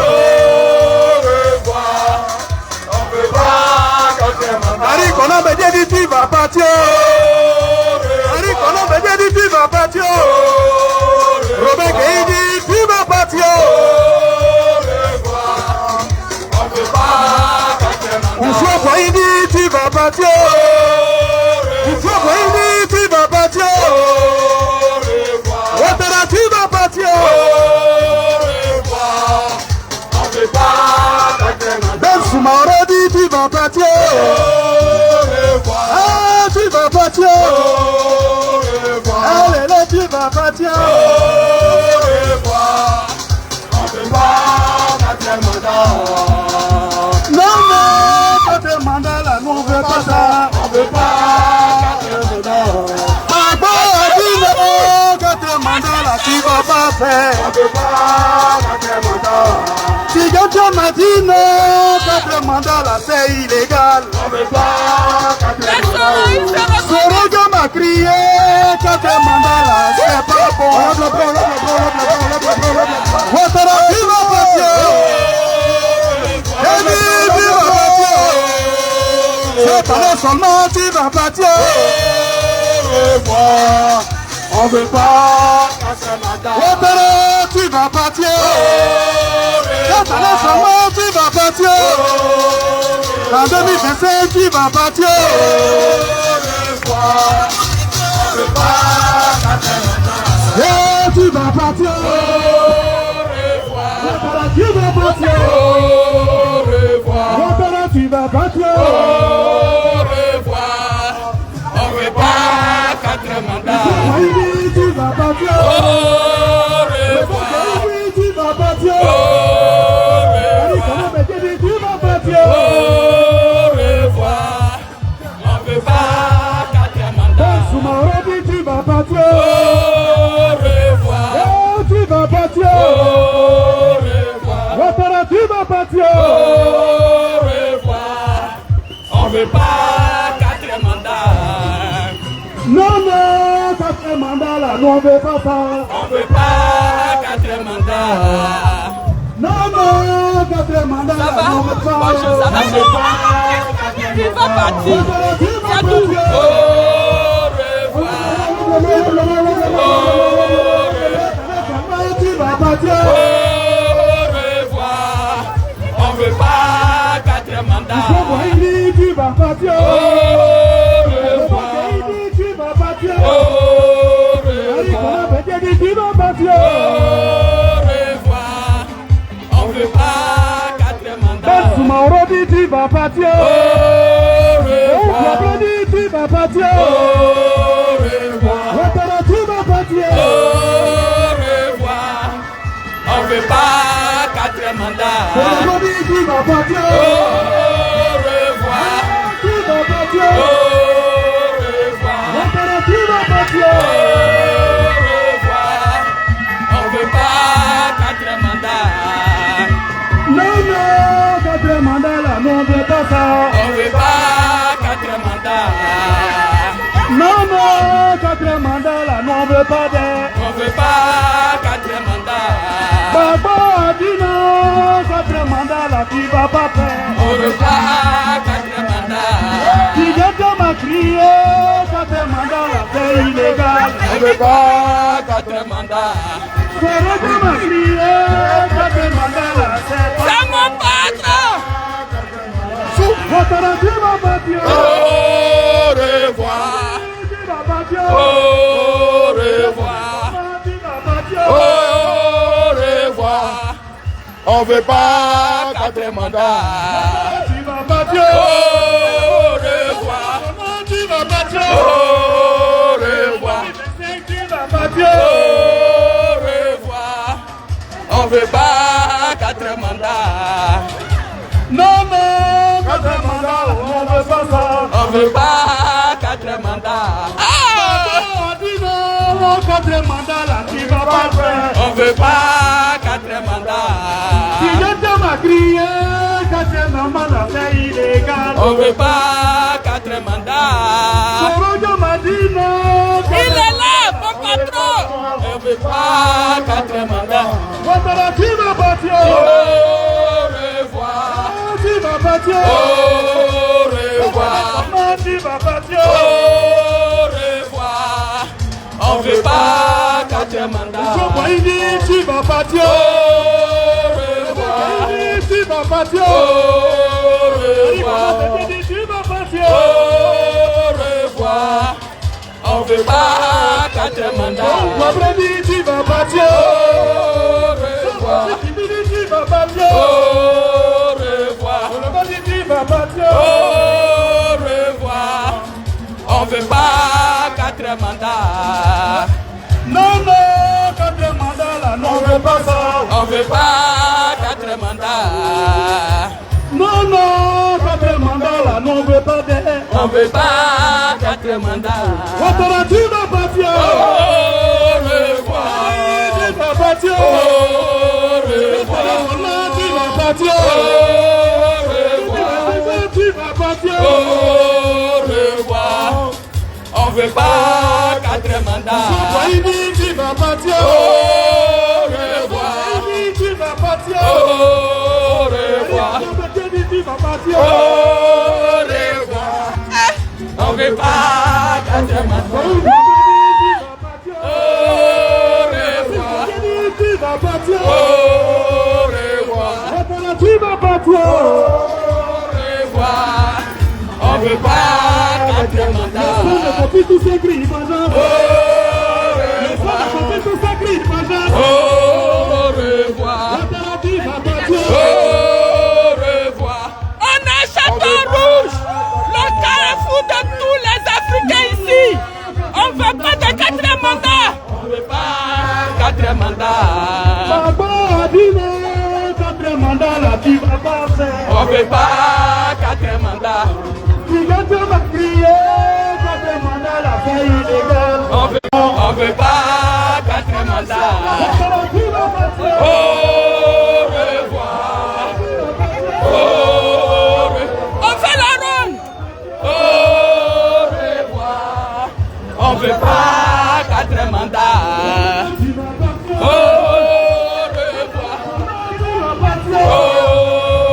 Harry Konan Bédié dit tu vas partir. Harry Konan Bédié dit tu vas partir. Robert Gueye dit tu vas partir. Ousmane Boye dit tu vas partir. Ousmane Boye dit tu vas partir. Ouattara tu vas partir. Ben Soumaoro dit tu vas partir. Ah tu vas partir. Allez là tu vas partir. Non mais quatrième mandat là, nous on veut pas ça. On veut pas quatrième mandat. Quatrième mandat là, tu vas pas faire. On veut pas quatrième mandat. Si quelqu'un m'a dit non, quatrième mandat là, c'est illégal. On veut pas quatrième mandat. Sorogo m'a crié, quatrième mandat là, c'est pas bon. Ouattara, tu vas partir. Cette année seulement tu vas partir. On veut pas Ouattara, tu vas partir. Cette année seulement tu vas partir. En 2025 tu vas partir. Tu vas partir. Ouattara, tu vas partir. Ouattara, tu vas partir. Au revoir. On veut pas 4 mandats. Tu vas partir. Au revoir. Tu vas partir. Au revoir. Tu vas partir. Au revoir. On veut pas 4 mandats. Soumaoro dit tu vas partir. Au revoir. Tu vas partir. Au revoir. Ouattara, tu vas partir. Au revoir. On veut pas 4 mandats. Non, non, 4 mandats là, nous on veut pas ça. On veut pas 4 mandats. Non, non, 4 mandats là, nous on veut pas. Bonjour, ça va? Il va partir. C'est tout. Au revoir. Tu vas partir. Au revoir. On veut pas 4 mandats. Tu vas partir. Au revoir. Tu vas partir. Au revoir. Tu vas partir. Au revoir. On veut pas 4 mandats. Soumaoro dit tu vas partir. Au revoir. Tu vas partir. Au revoir. Ouattara, tu vas partir. Au revoir. On veut pas 4 mandats. Tu vas partir. Au revoir. Tu vas partir. Au revoir. Ouattara, tu vas partir. Au revoir. On veut pas 4 mandats. Non, non, 4 mandats là, nous on veut pas ça. On veut pas 4 mandats. Non, non, 4 mandats là, nous on veut pas d'air. On veut pas 4 mandats. Baba a dit non, 4 mandats là, tu vas pas faire. On veut pas 4 mandats. Si quelqu'un m'a crié, 4 mandats là, c'est illégal. On veut pas 4 mandats. Sorogo m'a crié, 4 mandats là, c'est pas. C'est mon patron. Ouattara, tu vas partir. Au revoir. Tu vas partir. Au revoir. Tu vas partir. Au revoir. On veut pas 4 mandats. Tu vas partir. Au revoir. Tu vas partir. Au revoir. Tu vas partir. Au revoir. On veut pas 4 mandats. Non, non, 4 mandats, on veut pas ça. On veut pas 4 mandats. On dit non, 4 mandats là, tu vas pas faire. On veut pas 4 mandats. Si je m'a crié, 4 mandats là, c'est illégal. On veut pas 4 mandats. quatrième mandat. Ouattara, tu vas partir. Au revoir. Tu vas partir. Au revoir. Tu vas partir. Au revoir. On veut pas quatrième mandat. Tu vas partir. Au revoir. Tu vas partir. Au revoir. Tu vas partir. Au revoir. On veut pas quatrième mandat. Tu vas partir. Au revoir. Tu vas partir. Au revoir. Tu vas partir. Au revoir. On veut pas quatrième mandat. Non, non, quatrième mandat là, non, on veut pas ça. On veut pas quatrième mandat. Non, non, quatrième mandat là, non, on veut pas de. On veut pas quatrième mandat. Ouattara, tu vas partir. Au revoir. Tu vas partir. Au revoir. Tu vas partir. Au revoir. Tu vas partir. Au revoir. On veut pas quatrième mandat. Tu vas partir. Au revoir. Tu vas partir. Au revoir. Tu vas partir. Au revoir. On veut pas quatrième mandat. Au revoir. Tu vas partir. Au revoir. Tu vas partir. Au revoir. On veut pas quatrième mandat. Tous ces cris, madame. Au revoir. Tous ces cris, madame. Au revoir. Tu vas partir. Au revoir. On est Château Rouge, le carrefour de tous les Africains ici. On ne veut pas de quatrième mandat. On ne veut pas quatrième mandat. Papa a dit non, quatrième mandat là, tu vas pas faire. On ne veut pas quatrième mandat. Tu vas te crier, quatrième mandat là, c'est illégal. On veut pas quatrième mandat. Tu vas partir. Au revoir. Au revoir. On fait la ronde. Au revoir. On veut pas quatrième mandat. Au revoir. Au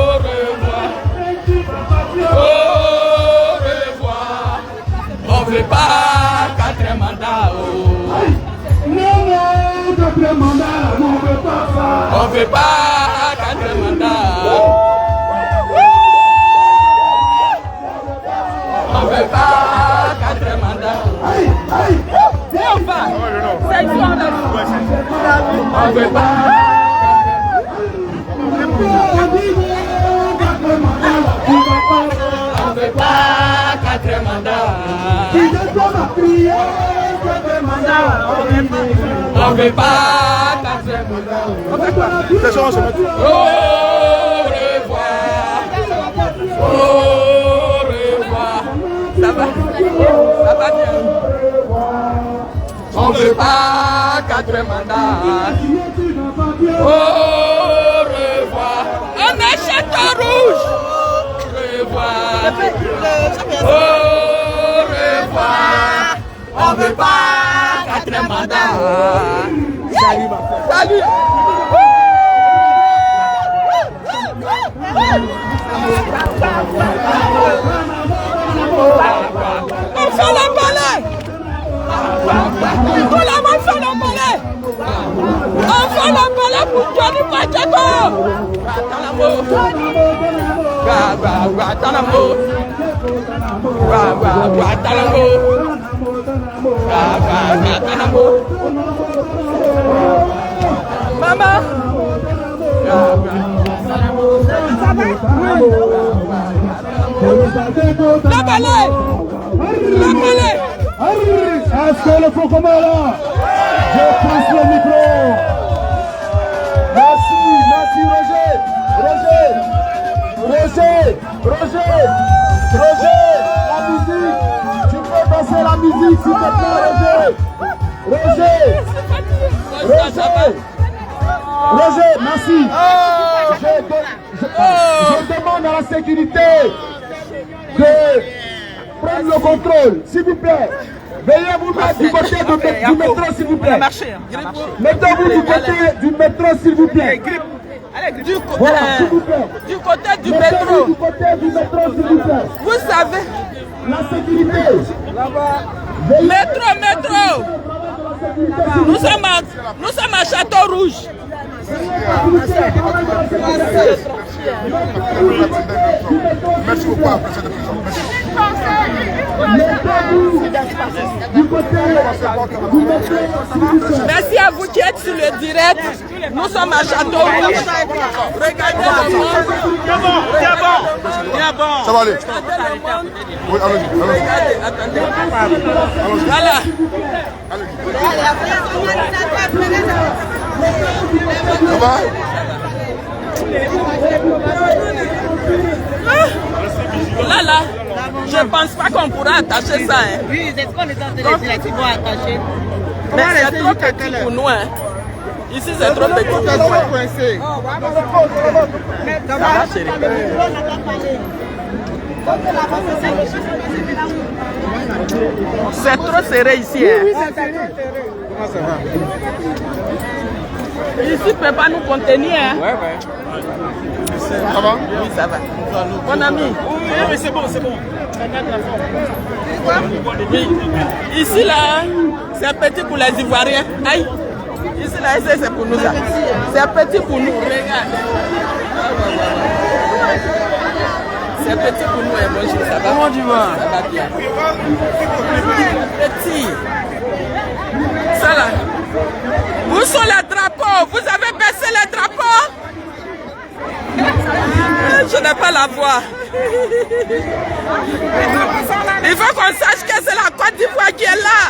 revoir. Au revoir. On veut pas quatrième mandat. Non, non, quatrième mandat là, non, on veut pas ça. On veut pas quatrième mandat. On veut pas quatrième mandat. Viens, on va. C'est ici, on veut pas. On veut pas quatrième mandat. On veut pas quatrième mandat. Au revoir. Au revoir. Ça va? Ça va bien? On veut pas quatrième mandat. Au revoir. On est Château Rouge. Au revoir. Au revoir. On veut pas quatrième mandat. Salut, ma frère. Salut. On fait le balai. Tout le monde fait le balai. On fait le balai pour Johnny Pacheco. Maman. La balai. La balai. Est-ce que le fond commun là? Je passe le micro. Merci, merci Roger. Roger, la musique. Tu peux passer la musique s'il te plaît, Roger, merci. Je demande à la sécurité de prendre le contrôle, s'il vous plaît. Veuillez vous mettre du côté du métro, s'il vous plaît. Mettez-vous du côté du métro, s'il vous plaît. Voilà, du côté du métro. Du côté du métro, s'il vous plaît. Vous savez. La sécurité. Métro. Nous sommes à Château Rouge. Merci beaucoup. Merci à vous qui êtes sur le direct. Nous sommes à Château Rouge. Regardez le monde. Bien bon. Ça va aller. Oui, allez-y. Regardez, attendez. Voilà. Ça va? Là, je ne pense pas qu'on pourra attacher ça. Hein. Oui, c'est ce qu'on est en train de dire, qu'ils vont attacher. Mais c'est trop petit pour nous. Hein. Ici, c'est trop petit. Ça va, chérie? C'est trop serré ici. Hein. Comment ça va? Ici, ne peut pas nous contenir. Hein. Ouais. Ça va? Oui, ça va. Mon ami. Oui, mais c'est bon. Oui. Ici, là, c'est petit pour les Ivoiriens. Aïe. Ici, là, c'est pour nous. C'est petit pour nous. Regarde. C'est petit pour nous. Bonjour, ça va? Comment tu vas? Ça va bien. Petit. Ça, là. Où sont les drapeaux? Vous avez baissé les drapeaux? Je n'ai pas la voix. Il faut qu'on sache que c'est la Côte d'Ivoire qui est là.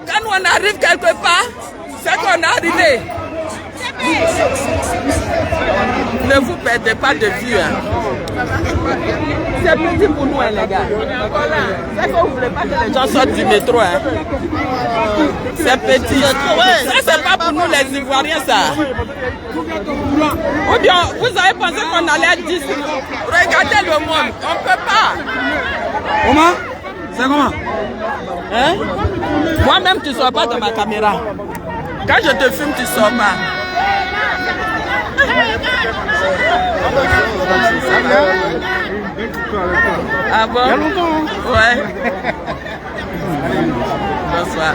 Quand on arrive quelque part, c'est qu'on est arrivé. Ne vous perdez pas de vue. Hein. C'est petit pour nous, hein, les gars. C'est que vous ne voulez pas que les gens sortent du métro. Hein. C'est petit. Ça, c'est pas pour nous, les Ivoiriens, ça. Ou bien, vous avez pensé qu'on allait être 10. Regardez le monde. On ne peut pas. Comment? C'est comment? Hein? Moi-même, tu ne sors pas dans ma caméra. Quand je te filme, tu ne sors pas. Ah bon? Il y a longtemps. Ouais. Bonsoir.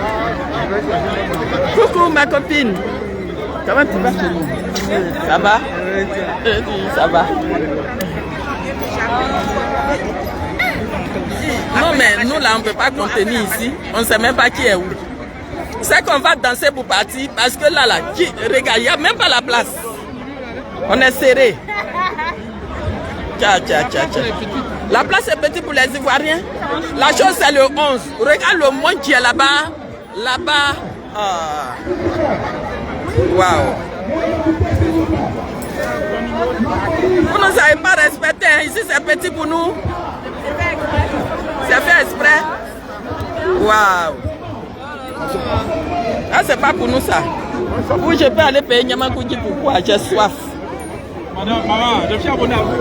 Coucou ma copine. Comment tu vas? Ça va? Ça va. Non mais nous là on ne peut pas contenir ici. On ne sait même pas qui est où. C'est qu'on va danser pour partir parce que là, regarde, il n'y a même pas la place. On est serré. Tcha. La place est petite pour les Ivoiriens. La chose c'est le 11. Regarde le monde qui est là-bas. Là-bas. Waouh. Vous ne nous avez pas respecté. Hein. Ici c'est petit pour nous. C'est fait exprès. Waouh. Ah, c'est pas pour nous ça. Où je peux aller payer Nyamakoudi pourquoi? J'ai soif. Madame, maman, je suis abonné à vous.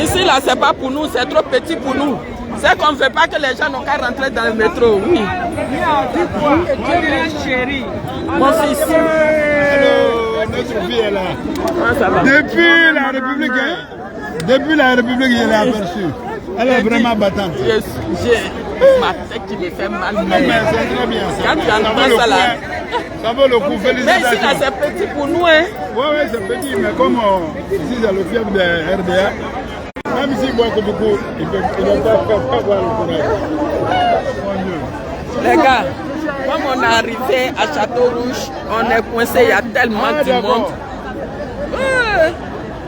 Ici là, c'est pas pour nous, c'est trop petit pour nous. C'est qu'on ne veut pas que les gens n'ont qu'à rentrer dans le métro, oui. Mon fils. Notre fille est là. Ah, ça va. Depuis la République, je l'ai aperçue. Elle est vraiment battante. J'ai ma tête qui me fait mal. Mais c'est très bien. Quand tu entends ça là. Ça vaut le coup, Mais félicitations. ici là, c'est petit pour nous, hein. Oui, c'est petit, mais comme ici, c'est le fief de RDA, même si moi, que du coup, il ne peut pas voir le courage. Les gars, comme on est arrivé à Château Rouge, on est coincé, il y a tellement de monde.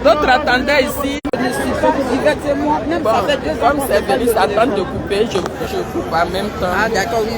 D'autres attendaient ici. Bon, comme c'est venu, ça tente de couper, je coupe en même temps. Ah d'accord, oui.